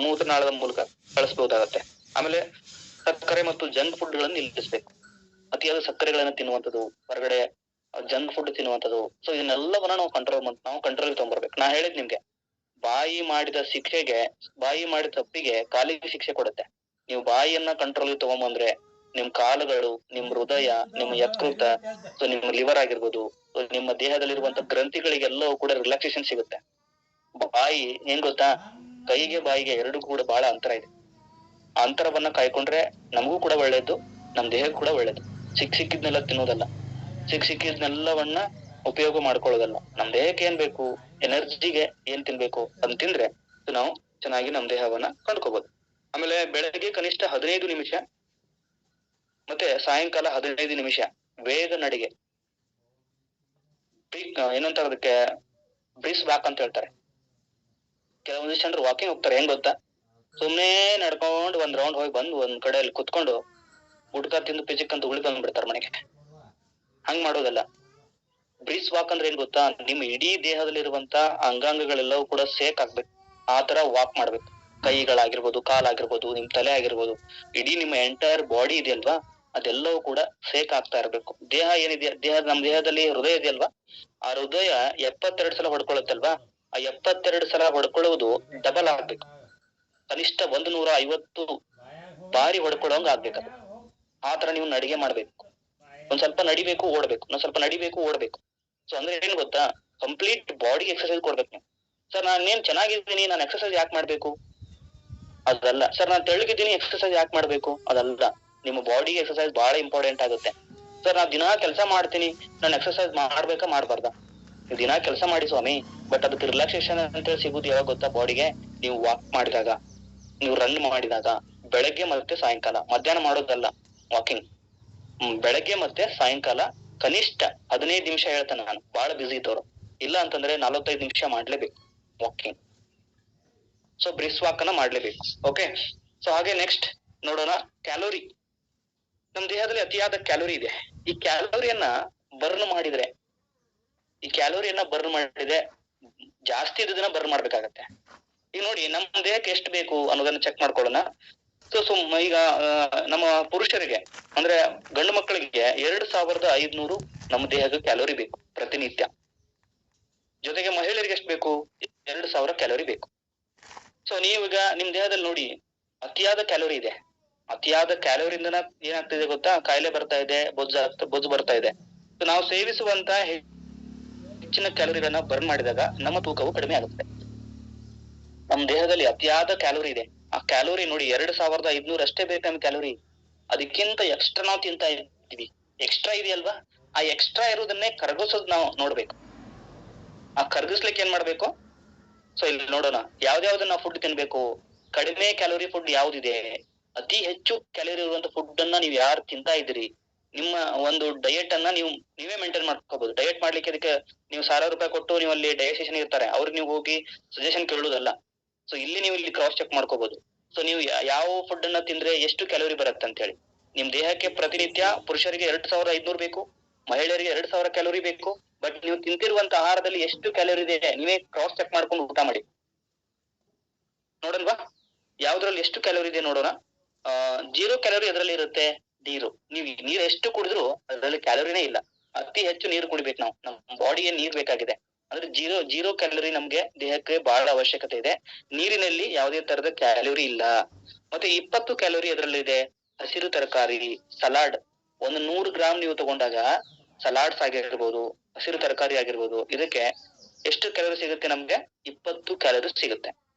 ಮೂತ್ರನಾಳದ ಮೂಲಕ ಕಳಿಸಬಹುದಾಗತ್ತೆ. ಆಮೇಲೆ ಸಕ್ಕರೆ ಮತ್ತು ಜಂಕ್ ಫುಡ್ ಗಳನ್ನು ನಿಲ್ಲಿಸಬೇಕು. ಅತಿಯಾದ ಸಕ್ಕರೆಗಳನ್ನ ತಿನ್ನುವಂಥದ್ದು, ಹೊರಗಡೆ ಜಂಕ್ ಫುಡ್ ತಿನ್ನುವಂಥದ್ದು, ಸೊ ಇದನ್ನೆಲ್ಲವನ್ನ ನಾವು ಕಂಟ್ರೋಲ್ ತಗೊಂಡ್ಬರ್ಬೇಕು. ನಾ ಹೇಳಿದ್ ನಿಮ್ಗೆ, ಬಾಯಿ ಮಾಡಿದ ತಪ್ಪಿಗೆ ಕಾಲಿಗೆ ಶಿಕ್ಷೆ ಕೊಡುತ್ತೆ. ನೀವು ಬಾಯಿಯನ್ನ ಕಂಟ್ರೋಲ್ ತಗೊಂಬಂದ್ರೆ ನಿಮ್ ಕಾಲುಗಳು, ನಿಮ್ ಹೃದಯ, ನಿಮ್ಮ ಯಕೃತ, ಸೊ ನಿಮ್ಮ ಲಿವರ್ ಆಗಿರ್ಬೋದು, ನಿಮ್ಮ ದೇಹದಲ್ಲಿರುವಂತ ಗ್ರಂಥಿಗಳಿಗೆಲ್ಲವೂ ಕೂಡ ರಿಲ್ಯಾಕ್ಸೇಷನ್ ಸಿಗುತ್ತೆ. ಬಾಯಿ ಏನ್ ಗೊತ್ತಾ? ಕೈಗೆ ಬಾಯಿಗೆ ಎರಡು ಕೂಡ ಬಹಳ ಅಂತರ ಇದೆ. ಆ ಅಂತರವನ್ನ ಕಾಯ್ಕೊಂಡ್ರೆ ನಮಗೂ ಕೂಡ ಒಳ್ಳೇದು, ನಮ್ ದೇಹಕ್ಕೂ ಕೂಡ ಒಳ್ಳೇದು. ಸಿಕ್ಕಿದ್ನೆಲ್ಲ ತಿನ್ನೋದಲ್ಲ, ಸಿಕ್ಕಿದ್ನೆಲ್ಲವನ್ನ ಉಪಯೋಗ ಮಾಡ್ಕೊಳ್ಳೋದಲ್ಲ. ನಮ್ ದೇಹಕ್ಕೆ ಏನ್ ಬೇಕು, ಎನರ್ಜಿಗೆ ಏನ್ ತಿನ್ಬೇಕು ಅದನ್ನ ತಿಂದ್ರೆ ನಾವು ಚೆನ್ನಾಗಿ ನಮ್ ದೇಹವನ್ನ ಕಂಡ್ಕೋಬಹುದು. ಆಮೇಲೆ ಬೆಳಗ್ಗೆ ಕನಿಷ್ಠ 15 ನಿಮಿಷ ಮತ್ತೆ ಸಾಯಂಕಾಲ 15 ನಿಮಿಷ ವೇಗ ನಡಿಗೆ, ಏನಂತಾರೆ ಅದಕ್ಕೆ, ಬ್ರಿಸ್ ವಾಕ್ ಅಂತ ಹೇಳ್ತಾರೆ. ಕೆಲವೊಂದಿಷ್ಟು ಜನರು ವಾಕಿಂಗ್ ಹೋಗ್ತಾರೆ. ಹೆಂಗ್ ಗೊತ್ತಾ? ಸುಮ್ನೆ ನಡ್ಕೊಂಡು ಒಂದ್ ರೌಂಡ್ ಹೋಗಿ ಬಂದು ಒಂದ್ ಕಡೆಯಲ್ಲಿ ಕುತ್ಕೊಂಡು ಗುಡ್ಕಾ ತಿಂದು ಪಿಜಿಕ್ ಅಂತ ಉಳಿ ಬಂದ್ಬಿಡ್ತಾರೆ ಮನೆಗೆ. ಹಂಗ್ ಮಾಡೋದಲ್ಲ. ಬ್ರಿಸ್ ವಾಕ್ ಅಂದ್ರೆ ಏನ್ ಗೊತ್ತಾ? ನಿಮ್ ಇಡೀ ದೇಹದಲ್ಲಿರುವಂತ ಅಂಗಾಂಗಗಳೆಲ್ಲವೂ ಕೂಡ ಸೇಕ್ ಆಗ್ಬೇಕು. ಆ ತರ ವಾಕ್ ಮಾಡ್ಬೇಕು. ಕೈಗಳಾಗಿರ್ಬೋದು, ಕಾಲಾಗಿರ್ಬೋದು, ನಿಮ್ ತಲೆ ಆಗಿರ್ಬೋದು, ಇಡೀ ನಿಮ್ಮ ಎಂಟೈರ್ ಬಾಡಿ ಇದೆಯಲ್ವಾ, ಅದೆಲ್ಲವೂ ಕೂಡ ಸೇಕ್ ಆಗ್ತಾ ಇರ್ಬೇಕು. ದೇಹ ಏನಿದೆ, ನಮ್ ದೇಹದಲ್ಲಿ ಹೃದಯ ಇದೆಯಲ್ವಾ, ಆ ಹೃದಯ 72 ಸಲ ಹೊಡ್ಕೊಳ್ಳುತ್ತಲ್ವಾ, ಆ 72 ಸಲ ಹೊಡ್ಕೊಳ್ಳುವುದು ಡಬಲ್ ಆಗ್ಬೇಕು. ಕನಿಷ್ಠ 150 ಬಾರಿ ಹೊಡ್ಕೊಳ್ಳೋಂಗ ಆಗ್ಬೇಕದು. ಆತರ ನೀವು ನಡಿಗೆ ಮಾಡ್ಬೇಕು. ಒಂದ್ ಸ್ವಲ್ಪ ನಡಿಬೇಕು, ಓಡ್ಬೇಕು, ಸ್ವಲ್ಪ ನಡಿಬೇಕು, ಓಡ್ಬೇಕು. ಸೊ ಅಂದ್ರೆ ಏನ್ ಗೊತ್ತಾ? ಕಂಪ್ಲೀಟ್ ಬಾಡಿ ಎಕ್ಸರ್ಸೈಸ್ ಕೊಡ್ಬೇಕು ನೀವು. ಸರ್ ನಾನೇನ್ ಚೆನ್ನಾಗಿದ್ದೀನಿ, ನಾನು ಎಕ್ಸರ್ಸೈಸ್ ಯಾಕೆ ಮಾಡ್ಬೇಕು? ಅದಲ್ಲ. ಸರ್ ನಾನು ತೆಳ್ಳಗಿದ್ದೀನಿ, ಎಕ್ಸರ್ಸೈಸ್ ಯಾಕೆ ಮಾಡ್ಬೇಕು? ಅದಲ್ಲ. ನಿಮ್ಮ ಬಾಡಿ ಎಕ್ಸರ್ಸೈಸ್ ಬಹಳ ಇಂಪಾರ್ಟೆಂಟ್ ಆಗುತ್ತೆ. ಸರ್ ನಾನ್ ದಿನಾ ಕೆಲಸ ಮಾಡ್ತೀನಿ, ನಾನು ಎಕ್ಸರ್ಸೈಸ್ ಮಾಡ್ಬೇಕಾ ಮಾಡ್ಬಾರ್ದಾ? ನೀವು ದಿನಾ ಕೆಲಸ ಮಾಡಿ ಸ್ವಾಮಿ, ಬಟ್ ಅದಕ್ಕೆ ರಿಲ್ಯಾಕ್ಸೇಷನ್ ಅಂತ ಸಿಗುದು ಯಾವಾಗ ಗೊತ್ತಾ? ಬಾಡಿಗೆ ನೀವು ವಾಕ್ ಮಾಡಿದಾಗ, ನೀವು ರನ್ ಮಾಡಿದಾಗ, ಬೆಳಗ್ಗೆ ಮತ್ತೆ ಸಾಯಂಕಾಲ. ಮಧ್ಯಾಹ್ನ ಮಾಡೋದಲ್ಲ ವಾಕಿಂಗ್. ಬೆಳಗ್ಗೆ ಮತ್ತೆ ಸಾಯಂಕಾಲ ಕನಿಷ್ಠ 15 ನಿಮಿಷ ಹೇಳ್ತೇನೆ ನಾನು. ಬಹಳ ಬಿಸಿ ಇದ್ದವರು ಇಲ್ಲ ಅಂತಂದ್ರೆ 45 ನಿಮಿಷ ಮಾಡ್ಲೇಬೇಕು ವಾಕಿಂಗ್. ಸೊ ಬ್ರಿಸ್ ವಾಕ್ ಅನ್ನ ಮಾಡ್ಲೇಬೇಕು. ಓಕೆ, ಸೊ ಹಾಗೆ ನೆಕ್ಸ್ಟ್ ನೋಡೋಣ. ಕ್ಯಾಲೋರಿ. ನಮ್ ದೇಹದಲ್ಲಿ ಅತಿಯಾದ ಕ್ಯಾಲೋರಿ ಇದೆ. ಈ ಕ್ಯಾಲೋರಿಯನ್ನ ಬರ್ನ್ ಮಾಡಿದ್ರೆ ಜಾಸ್ತಿ ಇದ್ದದನ್ನ ಬರ್ನ್ ಮಾಡ್ಬೇಕಾಗತ್ತೆ. ಈಗ ನೋಡಿ, ನಮ್ಮ ದೇಹಕ್ಕೆ ಎಷ್ಟು ಬೇಕು ಅನ್ನೋದನ್ನ ಚೆಕ್ ಮಾಡ್ಕೊಳ್ಳೋಣ. ಸೊ ಈಗ ನಮ್ಮ ಪುರುಷರಿಗೆ ಅಂದ್ರೆ ಗಂಡು ಮಕ್ಕಳಿಗೆ 2500 ನಮ್ಮ ದೇಹಕ್ಕೆ ಕ್ಯಾಲೋರಿ ಬೇಕು ಪ್ರತಿನಿತ್ಯ. ಜೊತೆಗೆ ಮಹಿಳೆಯರಿಗೆ ಎಷ್ಟು ಬೇಕು? 2000 ಕ್ಯಾಲೋರಿ ಬೇಕು. ಸೊ ನೀವೀಗ ನಿಮ್ ದೇಹದಲ್ಲಿ ನೋಡಿ ಅತಿಯಾದ ಕ್ಯಾಲೋರಿ ಇದೆ. ಅತಿಯಾದ ಕ್ಯಾಲೋರಿಯಿಂದ ಏನಾಗ್ತಿದೆ ಗೊತ್ತಾ? ಕಾಯಿಲೆ ಬರ್ತಾ ಇದೆ, ಬೊಜ್ಜು ಬರ್ತಾ ಇದೆ. ಸೊ ನಾವು ಸೇವಿಸುವಂತ ಹೆಚ್ಚಿನ ಕ್ಯಾಲೋರಿಗಳನ್ನ ಬರ್ನ್ ಮಾಡಿದಾಗ ನಮ್ಮ ತೂಕವು ಕಡಿಮೆ ಆಗುತ್ತೆ. ನಮ್ಮ ದೇಹದಲ್ಲಿ ಅತಿಯಾದ ಕ್ಯಾಲೋರಿ ಇದೆ. ಆ ಕ್ಯಾಲೋರಿ ನೋಡಿ 2500 ಅಷ್ಟೇ ಬೇಕು ನಮ್ಗೆ ಕ್ಯಾಲೋರಿ. ಅದಕ್ಕಿಂತ ಎಕ್ಸ್ಟ್ರಾ ನಾವು ತಿಂತಾ ಇದ್ದೀವಿ. ಎಕ್ಸ್ಟ್ರಾ ಇದೆಯಲ್ವಾ, ಆ ಎಕ್ಸ್ಟ್ರಾ ಇರೋದನ್ನೇ ಕರಗಿಸೋದ್ ನಾವು ನೋಡ್ಬೇಕು. ಆ ಕರಗಿಸ್ಲಿಕ್ಕೆ ಏನ್ ಮಾಡ್ಬೇಕು? ಸೊ ಇಲ್ಲಿ ನೋಡೋಣ, ಯಾವ್ದಾವ್ದನ್ನ ನಾವು ಫುಡ್ ತಿನ್ಬೇಕು. ಕಡಿಮೆ ಕ್ಯಾಲೋರಿ ಫುಡ್ ಯಾವ್ದಿದೆ, ಅತಿ ಹೆಚ್ಚು ಕ್ಯಾಲೋರಿ ಇರುವಂತ ಫುಡ್ ಅನ್ನ ನೀವು ಯಾರು ತಿಂತಾ ಇದ್ದೀರಿ, ನಿಮ್ಮ ಒಂದು ಡಯಟ್ ಅನ್ನ ನೀವೇ ಮೇಂಟೈನ್ ಮಾಡ್ಕೋಬಹುದು. ಡಯಟ್ ಮಾಡ್ಲಿಕ್ಕೆ ಅದಕ್ಕೆ ನೀವು 1000 ರೂಪಾಯಿ ಕೊಟ್ಟು ನೀವು ಅಲ್ಲಿ ಡಯಟಿಷಿಯನ್ ಇರ್ತಾರೆ, ಅವ್ರಿಗೆ ನೀವು ಹೋಗಿ ಸಜೆಷನ್ ಕೇಳುವುದಲ್ಲ. ಸೊ ನೀವು ಇಲ್ಲಿ ಕ್ರಾಸ್ ಚೆಕ್ ಮಾಡ್ಕೋಬಹುದು. ಸೊ ನೀವು ಯಾವ ಫುಡ್ ಅನ್ನ ತಿಂದ್ರೆ ಎಷ್ಟು ಕ್ಯಾಲೋರಿ ಬರುತ್ತೆ ಅಂತ ಹೇಳಿ. ನಿಮ್ ದೇಹಕ್ಕೆ ಪ್ರತಿನಿತ್ಯ ಪುರುಷರಿಗೆ 2500 ಬೇಕು, ಮಹಿಳೆಯರಿಗೆ 2000 ಕ್ಯಾಲೋರಿ ಬೇಕು. ಬಟ್ ನೀವು ತಿಂತಿರುವಂತ ಆಹಾರದಲ್ಲಿ ಎಷ್ಟು ಕ್ಯಾಲೋರಿ ಇದೆ ನೀವೇ ಕ್ರಾಸ್ ಚೆಕ್ ಮಾಡ್ಕೊಂಡು ಊಟ ಮಾಡಿ ನೋಡಲ್ವಾ, ಯಾವ್ದ್ರಲ್ಲಿ ಎಷ್ಟು ಕ್ಯಾಲೋರಿ ಇದೆ ನೋಡೋಣ. 0 ಕ್ಯಾಲೋರಿ ಅದರಲ್ಲಿ ಇರುತ್ತೆ. ನೀರ್ ಎಷ್ಟು ಕುಡಿದ್ರು ಅದರಲ್ಲಿ ಕ್ಯಾಲೋರಿನೇ ಇಲ್ಲ. ಅತಿ ಹೆಚ್ಚು ನೀರು ಕುಡಿಬೇಕು ನಾವು. ನಮ್ ಬಾಡಿಗೆ ನೀರ್ ಬೇಕಾಗಿದೆ. ಅಂದ್ರೆ ಜೀರೋ ಕ್ಯಾಲೋರಿ ನಮ್ಗೆ ದೇಹಕ್ಕೆ ಬಹಳ ಅವಶ್ಯಕತೆ ಇದೆ. ನೀರಿನಲ್ಲಿ ಯಾವುದೇ ತರದ ಕ್ಯಾಲೋರಿ ಇಲ್ಲ. ಮತ್ತೆ 20 ಕ್ಯಾಲೋರಿ ಅದರಲ್ಲಿ ಇದೆ. ಹಸಿರು ತರಕಾರಿ, ಸಲಾಡ್, 100 ಗ್ರಾಮ್ ನೀವು ತಗೊಂಡಾಗ ಸಲಾಡ್ಸ್ ಆಗಿರ್ಬೋದು, ಹಸಿರು ತರಕಾರಿ ಆಗಿರ್ಬೋದು, ಇದಕ್ಕೆ ಎಷ್ಟು ಕ್ಯಾಲೋರಿ ಸಿಗುತ್ತೆ ನಮ್ಗೆ? 20 ಕ್ಯಾಲೋರಿ ಸಿಗುತ್ತೆ.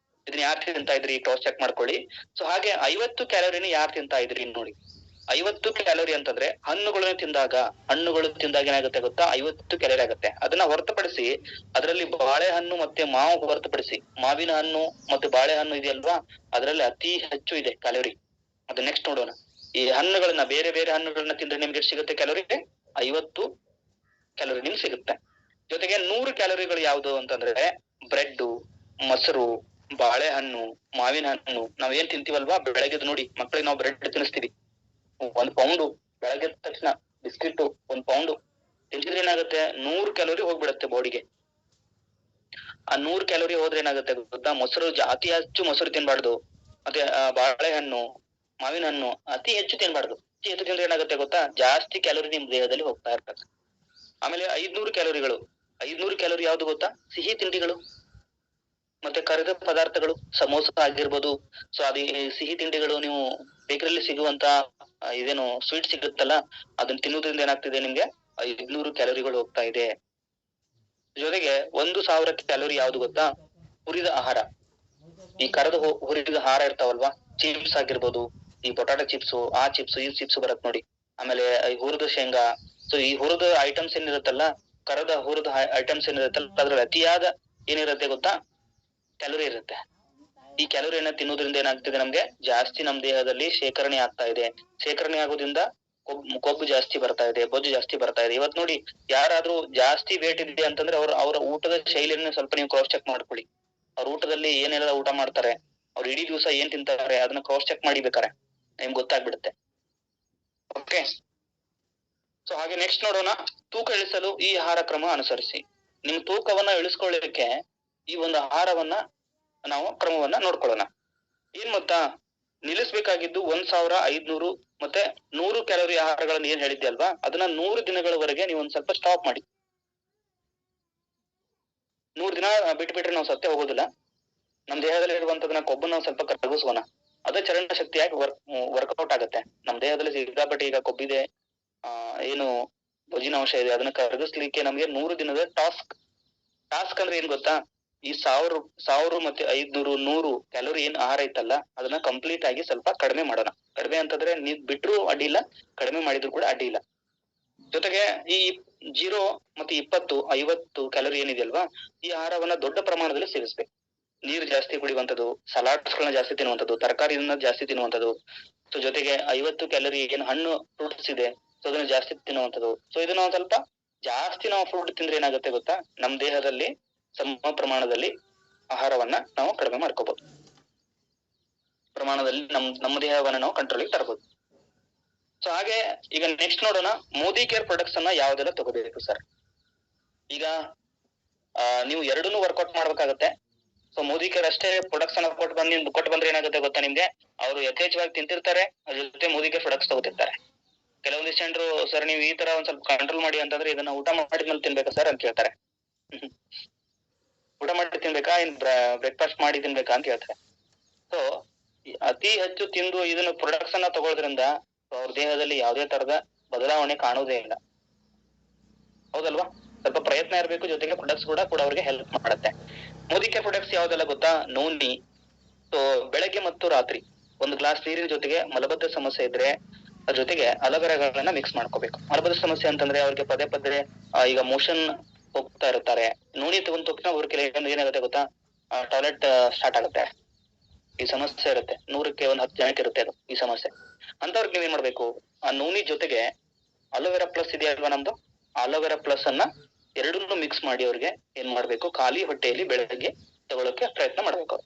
ಇದನ್ನ ಯಾರು ತಿಂತಾ ಇದ್ರಿ ಕ್ರಾಸ್ ಚೆಕ್ ಮಾಡ್ಕೊಳ್ಳಿ. ಸೊ ಹಾಗೆ 50 ಕ್ಯಾಲೋರಿನ ಯಾರು ತಿಂತಾ ಇದ್ರಿ ನೋಡಿ. 50 ಕ್ಯಾಲೋರಿ ಅಂತಂದ್ರೆ ಹಣ್ಣುಗಳು ತಿಂದಾಗ ಏನಾಗುತ್ತೆ ಗೊತ್ತಾ? 50 ಕ್ಯಾಲೋರಿ ಆಗುತ್ತೆ. ಅದನ್ನ ಹೊರತುಪಡಿಸಿ ಅದರಲ್ಲಿ ಬಾಳೆಹಣ್ಣು ಮತ್ತೆ ಮಾವು ಹೊರತುಪಡಿಸಿ, ಮಾವಿನ ಹಣ್ಣು ಮತ್ತೆ ಬಾಳೆಹಣ್ಣು ಇದೆಯಲ್ವಾ, ಅದರಲ್ಲಿ ಅತಿ ಹೆಚ್ಚು ಇದೆ ಕ್ಯಾಲೋರಿ. ಅದು ನೆಕ್ಸ್ಟ್ ನೋಡೋಣ. ಈ ಹಣ್ಣುಗಳನ್ನ, ಬೇರೆ ಬೇರೆ ಹಣ್ಣುಗಳನ್ನ ತಿಂದ್ರೆ ನಿಮ್ಗೆ ಎಷ್ಟು ಸಿಗುತ್ತೆ ಕ್ಯಾಲೋರಿ? 50 ಕ್ಯಾಲೋರಿ ನಿಮ್ಗೆ ಸಿಗುತ್ತೆ. ಜೊತೆಗೆ 100 ಕ್ಯಾಲೋರಿಗಳು ಯಾವುದು ಅಂತಂದ್ರೆ ಬ್ರೆಡ್, ಮೊಸರು, ಬಾಳೆಹಣ್ಣು, ಮಾವಿನ ಹಣ್ಣು. ನಾವ್ ಏನ್ ತಿಂತೀವಲ್ವಾ ಬೆಳಗ್ಗೆ ನೋಡಿ, ಮಕ್ಳಿಗೆ ನಾವು ಬ್ರೆಡ್ ತಿನ್ನಿಸ್ತೀವಿ. 1 ಪೌಂಡು ಬೆಳಗ್ಗೆ ತಕ್ಷಣ ಬಿಸ್ಕಿಟ್ 1 ಪೌಂಡು ತಿಂತಿದ್ರೆ ಏನಾಗುತ್ತೆ? 100 ಕ್ಯಾಲೋರಿ ಹೋಗ್ಬಿಡತ್ತೆ ಬಾಡಿಗೆ. ಆ 100 ಕ್ಯಾಲೋರಿ ಹೋದ್ರೆ ಏನಾಗುತ್ತೆ ಗೊತ್ತಾ? ಮೊಸರು, ಅತಿ ಹೆಚ್ಚು ಮೊಸರು ತಿನ್ಬಾರ್ದು. ಮತ್ತೆ ಬಾಳೆಹಣ್ಣು, ಮಾವಿನ ಹಣ್ಣು ಅತಿ ಹೆಚ್ಚು ತಿನ್ಬಾರ್ದು. ಅತಿ ಹೆಚ್ಚು ತಿಂದ್ರೆ ಏನಾಗುತ್ತೆ ಗೊತ್ತಾ? ಜಾಸ್ತಿ ಕ್ಯಾಲೋರಿ ನಿಮ್ ದೇಹದಲ್ಲಿ ಹೋಗ್ತಾ ಇರ್ತದೆ. ಆಮೇಲೆ 500 ಕ್ಯಾಲೋರಿಗಳು. 500 ಕ್ಯಾಲೋರಿ ಯಾವ್ದು ಗೊತ್ತಾ? ಸಿಹಿ ತಿಂಡಿಗಳು ಮತ್ತೆ ಕರಿದ ಪದಾರ್ಥಗಳು, ಸಮೋಸ ಆಗಿರ್ಬೋದು. ಸೊ ಅದೇ ಸಿಹಿ ತಿಂಡಿಗಳು, ನೀವು ಬೇಕರಿಯಲ್ಲಿ ಸಿಗುವಂತ ಇದೇನು ಸ್ವೀಟ್ ಸಿಗುತ್ತಲ್ಲ, ಅದನ್ನ ತಿನ್ನುವುದರಿಂದ ಏನಾಗ್ತಿದೆ ನಿಮ್ಗೆ? 500 ಕ್ಯಾಲೋರಿಗಳು ಹೋಗ್ತಾ ಇದೆ. ಜೊತೆಗೆ 1000 ಕ್ಯಾಲೋರಿ ಯಾವ್ದು ಗೊತ್ತಾ? ಹುರಿದ ಆಹಾರ. ಈ ಹುರಿದ ಆಹಾರ ಇರ್ತಾವಲ್ವಾ, ಚಿಪ್ಸ್ ಆಗಿರ್ಬೋದು, ಈ ಪೊಟಾಟೊ ಚಿಪ್ಸು, ಆ ಚಿಪ್ಸ್, ಈ ಚಿಪ್ಸ್ ಬರತ್ ನೋಡಿ. ಆಮೇಲೆ ಈ ಹುರಿದ ಶೇಂಗಾ. ಸೊ ಈ ಹುರಿದ ಐಟಮ್ಸ್ ಏನಿರುತ್ತಲ್ಲ, ಹುರಿದ ಐಟಮ್ಸ್ ಏನಿರುತ್ತಲ್ಲ, ಅದ್ರಲ್ಲಿ ಅತಿಯಾದ ಏನಿರುತ್ತೆ ಗೊತ್ತಾ? ಕ್ಯಾಲೋರಿ ಇರುತ್ತೆ. ಈ ಕ್ಯಾಲೋರಿಯನ್ನ ತಿನ್ನೋದ್ರಿಂದ ಏನಾಗ್ತಿದೆ ನಮ್ಗೆ? ಜಾಸ್ತಿ ನಮ್ ದೇಹದಲ್ಲಿ ಶೇಖರಣೆ ಆಗ್ತಾ ಇದೆ. ಶೇಖರಣೆ ಆಗೋದ್ರಿಂದ ಕೊಬ್ಬು ಜಾಸ್ತಿ ಬರ್ತಾ ಇದೆ, ಬೊಜ್ಜು ಜಾಸ್ತಿ ಬರ್ತಾ ಇದೆ. ಇವತ್ ನೋಡಿ, ಯಾರಾದ್ರೂ ಜಾಸ್ತಿ ವೇಟ್ ಇದೆ ಅಂತಂದ್ರೆ ಅವ್ರ ಊಟದ ಶೈಲಿಯನ್ನು ಸ್ವಲ್ಪ ನೀವು ಕ್ರಾಸ್ ಚೆಕ್ ಮಾಡ್ಕೊಳ್ಳಿ. ಅವ್ರ ಊಟದಲ್ಲಿ ಏನೆಲ್ಲ ಊಟ ಮಾಡ್ತಾರೆ, ಅವ್ರು ಇಡೀ ದಿವಸ ಏನ್ ತಿಂತಾರೆ, ಅದನ್ನ ಕ್ರಾಸ್ ಚೆಕ್ ಮಾಡಿಬೇಕಾರೆ ನಿಮ್ಗೆ ಗೊತ್ತಾಗ್ಬಿಡುತ್ತೆ. ಓಕೆ, ಸೊ ಹಾಗೆ ನೆಕ್ಸ್ಟ್ ನೋಡೋಣ. ತೂಕ ಇಳಿಸಲು ಈ ಆಹಾರ ಕ್ರಮ ಅನುಸರಿಸಿ. ನಿಮ್ ತೂಕವನ್ನ ಇಳಿಸ್ಕೊಳ್ಳಿಕ್ಕೆ ಈ ಒಂದು ಆಹಾರವನ್ನ ಕ್ರಮವನ್ನ ನೋಡ್ಕೊಳ್ಳೋಣ. ಏನ್ ಗೊತ್ತಾ? ನಿಲ್ಲಿಸ್ಬೇಕಾಗಿದ್ದು 1500 ಮತ್ತೆ 100 ಕ್ಯಾಲೋರಿ ಆಹಾರಗಳನ್ನ ಏನ್ ಹೇಳಿದ್ದೆ ಅಲ್ವಾ, ಅದನ್ನ 100 ದಿನಗಳವರೆಗೆ ನೀವು ಒಂದ್ ಸ್ವಲ್ಪ ಸ್ಟಾಪ್ ಮಾಡಿ. 100 ದಿನ ಬಿಟ್ಬಿಟ್ರೆ ನಾವು ಸತ್ಯ ಹೋಗೋದಿಲ್ಲ. ನಮ್ ದೇಹದಲ್ಲಿ ಇರುವಂತದನ್ನ ಕೊಬ್ಬನ್ನ ಸ್ವಲ್ಪ ಕರಗಿಸೋಣ. ಅದೇ ಚಲನ ಶಕ್ತಿಯಾಗಿ ವರ್ಕೌಟ್ ಆಗುತ್ತೆ. ನಮ್ ದೇಹದಲ್ಲಿ ಸಿಕ್ಕಾಪಟ್ಟೆ ಈಗ ಕೊಬ್ಬಿದೆ, ಏನು ಬೊಜ್ಜಿನ ಅಂಶ ಇದೆ, ಅದನ್ನ ಕರಗಿಸ್ಲಿಕ್ಕೆ ನಮ್ಗೆ 100 ದಿನದ ಟಾಸ್ಕ್ ಅಂದ್ರೆ ಏನ್ ಗೊತ್ತಾ? ಈ 1000 ಮತ್ತೆ 500, 100 ಕ್ಯಾಲೋರಿ ಏನ್ ಆಹಾರ ಇತ್ತಲ್ಲ, ಅದನ್ನ ಕಂಪ್ಲೀಟ್ ಆಗಿ ಸ್ವಲ್ಪ ಕಡಿಮೆ ಮಾಡೋಣ. ಕಡಿಮೆ ಅಂತಂದ್ರೆ ನೀವ್ ಬಿಟ್ರು ಅಡ್ಡಿ ಇಲ್ಲ, ಕಡಿಮೆ ಮಾಡಿದ್ರು ಕೂಡ ಅಡ್ಡಿ ಇಲ್ಲ. ಜೊತೆಗೆ ಈ 0 ಮತ್ತೆ 50 ಕ್ಯಾಲೋರಿ ಏನಿದೆಯಲ್ವಾ, ಈ ಆಹಾರವನ್ನ ದೊಡ್ಡ ಪ್ರಮಾಣದಲ್ಲಿ ಸೇವಿಸ್ಬೇಕು. ನೀರು ಜಾಸ್ತಿ ಕುಡಿಯುವಂಥದ್ದು, ಸಲಾಡ್ಸ್ ಗಳನ್ನ ಜಾಸ್ತಿ ತಿನ್ನುವಂಥದ್ದು, ತರಕಾರಿಯನ್ನ ಜಾಸ್ತಿ ತಿನ್ನುವಂಥದ್ದು. ಸೊ ಜೊತೆಗೆ 50 ಕ್ಯಾಲೋರಿ ಏನ್ ಹಣ್ಣು ಫ್ರೂಟ್ಸ್ ಇದೆ, ಸೊ ಅದನ್ನ ಜಾಸ್ತಿ ತಿನ್ನುವಂಥದ್ದು. ಸೊ ಇದನ್ನ ಒಂದ್ ಸ್ವಲ್ಪ ಜಾಸ್ತಿ ನಾವು ಫ್ರೂಟ್ ತಿಂದ್ರೆ ಏನಾಗುತ್ತೆ ಗೊತ್ತಾ? ನಮ್ ದೇಹದಲ್ಲಿ ಸಮ ಪ್ರಮಾಣದಲ್ಲಿ ಆಹಾರವನ್ನ ನಾವು ಕಡಿಮೆ ಮಾಡ್ಕೋಬಹುದು. ಪ್ರಮಾಣದಲ್ಲಿ ನಮ್ಮ ದೇಹವನ್ನ ನಾವು ಕಂಟ್ರೋಲಿಗೆ ತರಬಹುದು. ಸೊ ಹಾಗೆ ಈಗ ನೆಕ್ಸ್ಟ್ ನೋಡೋಣ, ಮೋದಿ ಕೇರ್ ಪ್ರಾಡಕ್ಟ್ಸ್ ಅನ್ನ ಯಾವ್ದೆಲ್ಲ ತಗೋಬೇಕು ಸರ್. ಈಗ ನೀವು ಎರಡನ್ನೂ ವರ್ಕೌಟ್ ಮಾಡ್ಬೇಕಾಗತ್ತೆ. ಸೊ ಮೋದಿ ಕೇರ್ ಅಷ್ಟೇ ಪ್ರಾಡಕ್ಟ್ಸ್ ಅನ್ನ ಕೊಟ್ಟು ಬಂದ್ರೆ ಏನಾಗುತ್ತೆ ಗೊತ್ತಾ ನಿಮ್ಗೆ? ಅವರು ಯಥೇಚ್ಛವಾಗಿ ತಿಂತಿರ್ತಾರೆ, ಅದ್ರ ಜೊತೆ ಮೋದಿ ಕೇರ್ ಪ್ರಾಡಕ್ಟ್ಸ್ ತಗೋತಿರ್ತಾರೆ. ಕೆಲವೊಂದಿಷ್ಟು ಜನರು, ಸರ್ ನೀವು ಈ ತರ ಒಂದ್ ಸ್ವಲ್ಪ ಕಂಟ್ರೋಲ್ ಮಾಡಿ ಅಂತಂದ್ರೆ, ಇದನ್ನ ಊಟ ಮಾಡಿದ್ಮೇಲೆ ತಿನ್ಬೇಕಾ ಸರ್ ಅಂತ ಕೇಳ್ತಾರೆ. ಊಟ ಮಾಡಿ ತಿನ್ಬೇಕಾ, ಬ್ರೇಕ್ಫಾಸ್ಟ್ ಮಾಡಿ ತಿನ್ಬೇಕಾ ಅಂತ ಹೇಳ್ತಾರೆ. ಸೊ ಅತಿ ಹೆಚ್ಚು ತಿಂದು ಇದನ್ನ ಪ್ರೊಡಕ್ಟ್ಸ್ ಅನ್ನ ತಗೊಳ್ಳೋದ್ರಿಂದ ಅವ್ರ ದೇಹದಲ್ಲಿ ಯಾವುದೇ ತರದ ಬದಲಾವಣೆ ಕಾಣುವುದೇ ಇಲ್ಲ. ಹೌದಲ್ವಾ? ಸ್ವಲ್ಪ ಪ್ರಯತ್ನ ಇರಬೇಕು, ಜೊತೆಗೆ ಪ್ರೊಡಕ್ಟ್ಸ್ ಕೂಡ ಅವ್ರಿಗೆ ಹೆಲ್ಪ್ ಮಾಡುತ್ತೆ. ಮೋದಿಕೆ ಪ್ರೊಡಕ್ಟ್ಸ್ ಯಾವ್ದೆಲ್ಲ ಗೊತ್ತಾ? ನೋನಿ. ಸೊ ಬೆಳಗ್ಗೆ ಮತ್ತು ರಾತ್ರಿ ಒಂದು ಗ್ಲಾಸ್ ನೀರಿನ ಜೊತೆಗೆ ಮಲಬದ್ಧ ಸಮಸ್ಯೆ ಇದ್ರೆ ಅದ್ರ ಜೊತೆಗೆ ಅಲೋವೆರಾಗಳನ್ನ ಮಿಕ್ಸ್ ಮಾಡ್ಕೋಬೇಕು. ಮಲಬದ್ಧ ಸಮಸ್ಯೆ ಅಂತಂದ್ರೆ ಅವ್ರಿಗೆ ಪದೇ ಪದೇ ಈಗ ಮೋಷನ್ ಹೋಗ್ತಾ ಇರ್ತಾರೆ. ನೋನಿ ತಗೊಂಡ ತಕ್ಷಣ ಅವ್ರಿಗೆ ಏನಾಗುತ್ತೆ ಗೊತ್ತಾ? ಟಾಯ್ಲೆಟ್ ಸ್ಟಾರ್ಟ್ ಆಗುತ್ತೆ. ಈ ಸಮಸ್ಯೆ ಇರುತ್ತೆ, 100ಕ್ಕೆ 10 ಜನಕ್ಕೆ ಇರುತ್ತೆ ಅದು ಈ ಸಮಸ್ಯೆ. ಅಂತವ್ರಿಗೆ ನೀವ್ ಏನ್ ಮಾಡ್ಬೇಕು? ಆ ನೋನಿ ಜೊತೆಗೆ ಅಲೋವೆರಾ ಪ್ಲಸ್ ಇದೆಯಲ್ವಾ ನಮ್ದು, ಅಲೋವೆರಾ ಪ್ಲಸ್ ಅನ್ನ ಎರಡನ್ನೂ ಮಿಕ್ಸ್ ಮಾಡಿ ಅವ್ರಿಗೆ ಏನ್ ಮಾಡ್ಬೇಕು? ಖಾಲಿ ಹೊಟ್ಟೆಯಲ್ಲಿ ಬೆಳಗ್ಗೆ ತಗೊಳಕ್ಕೆ ಪ್ರಯತ್ನ ಮಾಡ್ಬೇಕು.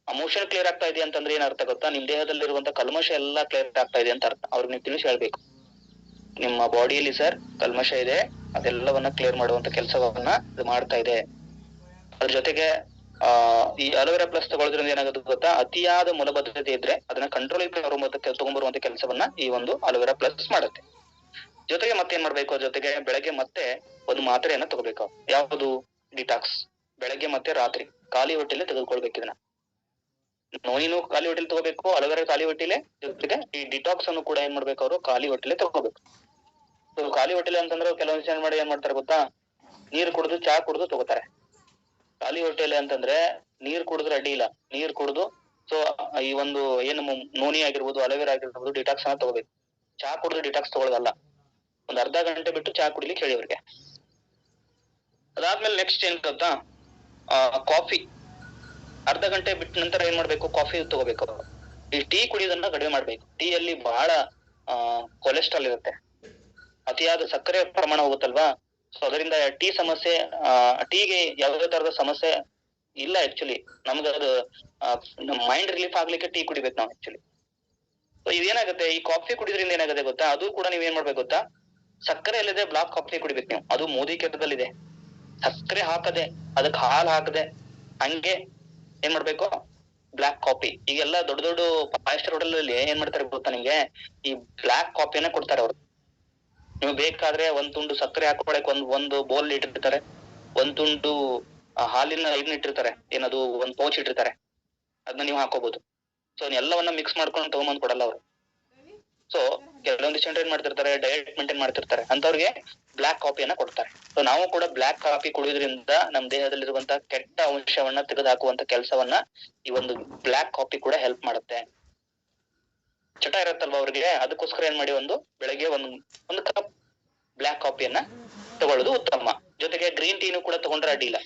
ಮೋಷನ್ ಕ್ಲಿಯರ್ ಆಗ್ತಾ ಇದೆ ಅಂತಂದ್ರೆ ಏನ್ ಅರ್ಥ ಗೊತ್ತಾ? ನಿಮ್ ದೇಹದಲ್ಲಿರುವಂತ ಕಲ್ಮಶ ಎಲ್ಲಾ ಕ್ಲಿಯರ್ ಆಗ್ತಾ ಇದೆ ಅಂತ ಅರ್ಥ. ಅವ್ರಿಗೆ ನೀವು ತಿಳಿಸಿ ಹೇಳ್ಬೇಕು, ನಿಮ್ಮ ಬಾಡಿಯಲ್ಲಿ ಸರ್ ಕಲ್ಮಶ ಇದೆ, ಅದೆಲ್ಲವನ್ನ ಕ್ಲಿಯರ್ ಮಾಡುವಂತ ಕೆಲಸವನ್ನ ಇದು ಮಾಡ್ತಾ ಇದೆ. ಅದ್ರ ಜೊತೆಗೆ ಈ ಅಲೋವೆರಾ ಪ್ಲಸ್ ತಗೊಳ್ಳೋದ್ರಿಂದ ಏನಾಗುತ್ತೆ ಗೊತ್ತಾ? ಅತಿಯಾದ ಮಲಬದ್ಧತೆ ಇದ್ರೆ ಅದನ್ನ ಕಂಟ್ರೋಲ್ ತಗೊಂಡ್ಬರುವಂತ ಕೆಲಸವನ್ನ ಈ ಒಂದು ಅಲೋವೆರಾ ಪ್ಲಸ್ ಮಾಡುತ್ತೆ. ಜೊತೆಗೆ ಮತ್ತೇನ್ ಮಾಡ್ಬೇಕು? ಜೊತೆಗೆ ಬೆಳಗ್ಗೆ ಮತ್ತೆ ಒಂದು ಮಾತ್ರೆಯನ್ನ ತಗೋಬೇಕು. ಯಾವುದು? ಡಿಟಾಕ್ಸ್. ಬೆಳಗ್ಗೆ ಮತ್ತೆ ರಾತ್ರಿ ಖಾಲಿ ಹೊಟ್ಟೆಲೆ ತೆಗೆದುಕೊಳ್ಬೇಕು ಇದನ್ನ. ನೋಯಿನು ಖಾಲಿ ಹೊಟ್ಟೆಲಿ ತಗೋಬೇಕು, ಅಲೋವೆರಾ ಖಾಲಿ ಹೊಟ್ಟೆಲೆ, ಜೊತೆಗೆ ಈ ಡಿಟಾಕ್ಸ್ ಅನ್ನು ಕೂಡ ಏನ್ ಮಾಡ್ಬೇಕು? ಅವರು ಖಾಲಿ ಹೊಟ್ಟೆಲೆ ತಗೋಬೇಕು. ಸೊ ಖಾಲಿ ಹೊಟ್ಟೆಲೆ ಅಂತಂದ್ರೆ ಕೆಲವೊಂದು ಜನ ಮಾಡಿ ಏನ್ ಮಾಡ್ತಾರೆ ಗೊತ್ತಾ? ನೀರು ಕುಡಿದು ಚಾ ಕುಡಿದು ತಗೋತಾರೆ. ಖಾಲಿ ಹೊಟ್ಟೆಲೆ ಅಂತಂದ್ರೆ ನೀರ್ ಕುಡಿದ್ರೆ ಅಡ್ಡಿ ಇಲ್ಲ, ನೀರ್ ಕುಡಿದು ಸೊ ಈ ಒಂದು ಏನು ನೋನಿ ಆಗಿರ್ಬೋದು, ಅಲೋವೆರಾ ಆಗಿರ್ಬೋದು, ಡಿಟಾಕ್ಸ್ ಅನ್ನ ತಗೋಬೇಕು. ಚಾ ಕುಡಿದು ಡಿಟಾಕ್ಸ್ ತಗೊಳ್ಳೋದಲ್ಲ. ಒಂದ್ ಅರ್ಧ ಗಂಟೆ ಬಿಟ್ಟು ಚಾ ಕುಡಿಲಿಕ್ಕೆ ಹೇಳಿ ಅವ್ರಿಗೆ. ಅದಾದ್ಮೇಲೆ ನೆಕ್ಸ್ಟ್ ಏನ್ ಗೊತ್ತಾ? ಕಾಫಿ ಅರ್ಧ ಗಂಟೆ ಬಿಟ್ಟ ನಂತರ ಏನ್ ಮಾಡ್ಬೇಕು? ಕಾಫಿ ತಗೋಬೇಕು. ಈ ಟೀ ಕುಡಿಯೋದನ್ನ ಕಡಿಮೆ ಮಾಡ್ಬೇಕು. ಟೀ ಅಲ್ಲಿ ಬಹಳ ಕೊಲೆಸ್ಟ್ರಾಲ್ ಇರುತ್ತೆ, ಅತಿಯಾದ ಸಕ್ಕರೆ ಪ್ರಮಾಣ ಹೋಗುತ್ತಲ್ವಾ? ಸೊ ಅದರಿಂದ ಟೀ ಸಮಸ್ಯೆ, ಟೀಗೆ ಯಾವುದೇ ತರದ ಸಮಸ್ಯೆ ಇಲ್ಲ ಆಕ್ಚುಲಿ. ನಮ್ಗೆ ಅದು ಮೈಂಡ್ ರಿಲೀಫ್ ಆಗ್ಲಿಕ್ಕೆ ಟೀ ಕುಡಿಬೇಕು ನಾವು ಆಕ್ಚುಲಿ. ಸೊ ಇದೇನಾಗುತ್ತೆ? ಈ ಕಾಫಿ ಕುಡಿದ್ರಿಂದ ಏನಾಗುತ್ತೆ ಗೊತ್ತಾ? ಅದು ಕೂಡ ನೀವ್ ಏನ್ ಮಾಡ್ಬೇಕು ಗೊತ್ತಾ? ಸಕ್ಕರೆ ಇಲ್ಲದೆ ಬ್ಲಾಕ್ ಕಾಫಿ ಕುಡಿಬೇಕು ನೀವು. ಅದು ಮೋದಿ ಕೆಟ್ಟದಲ್ಲಿದೆ. ಸಕ್ಕರೆ ಹಾಕದೆ, ಅದಕ್ಕೆ ಹಾಲು ಹಾಕದೆ ಹಂಗೆ ಏನ್ ಮಾಡ್ಬೇಕು? Black coffee. ಈಗೆಲ್ಲ ದೊಡ್ಡ ದೊಡ್ಡ 5 ಸ್ಟಾರ್ ಹೋಟೆಲ್ ಅಲ್ಲಿ ಏನ್ ಮಾಡ್ತಾರೆ ಗೊತ್ತಾ ನಿಮ್ಗೆ? ಈ ಬ್ಲಾಕ್ ಕಾಫಿಯನ್ನ ಕೊಡ್ತಾರೆ ಅವ್ರು. ನೀವು ಬೇಕಾದ್ರೆ ಒಂದ್ ತುಂಡು ಸಕ್ಕರೆ ಹಾಕೊಳಕ್ ಒಂದು ಬೋಲ್ ಇಟ್ಟಿರ್ತಾರೆ, ಒಂದ್ ತುಂಡು ಹಾಲಿನ ಇದನ್ನ ಇಟ್ಟಿರ್ತಾರೆ, ಏನದು ಒಂದ್ ಪೌಚ್ ಇಟ್ಟಿರ್ತಾರೆ, ಅದನ್ನ ನೀವು ಹಾಕೋಬಹುದು. ಸೊ ಎಲ್ಲವನ್ನ ಮಿಕ್ಸ್ ಮಾಡ್ಕೊಂಡು ತಗೊಂಬಂದ್ ಕೊಡಲ್ಲ ಅವ್ರು. ಸೊ ಕೆಲವೊಂದಿಷ್ಟು ಜನರು ಏನ್ ಮಾಡ್ತಿರ್ತಾರೆ? ಡಯಟ್ ಮೇಂಟೈನ್ ಮಾಡ್ತಿರ್ತಾರೆ, ಅಂತವ್ರಿಗೆ ಬ್ಲಾಕ್ ಕಾಫಿಯನ್ನ ಕೊಡ್ತಾರೆ. ಸೊ ನಾವು ಕೂಡ ಬ್ಲಾಕ್ ಕಾಫಿ ಕುಡಿಯೋದ್ರಿಂದ ನಮ್ ದೇಹದಲ್ಲಿರುವಂತ ಕೆಟ್ಟ ಅಂಶವನ್ನ ತೆಗೆದು ಹಾಕುವಂತ ಕೆಲಸವನ್ನ ಈ ಒಂದು ಬ್ಲಾಕ್ ಕಾಫಿ ಕೂಡ ಹೆಲ್ಪ್ ಮಾಡುತ್ತೆ. ಚಟ ಇರತ್ತಲ್ವಾ ಅವ್ರಿಗೆ, ಅದಕ್ಕೋಸ್ಕರ ಏನ್ ಮಾಡಿ? ಬೆಳಗ್ಗೆ ಒಂದು ಕಪ್ ಬ್ಲಾಕ್ ಕಾಫಿಯನ್ನ ತಗೊಳ್ಳೋದು ಉತ್ತಮ. ಜೊತೆಗೆ ಗ್ರೀನ್ ಟೀನು ಕೂಡ ತಗೊಂಡ್ರೆ ಅಡ್ಡಿಲ್ಲ.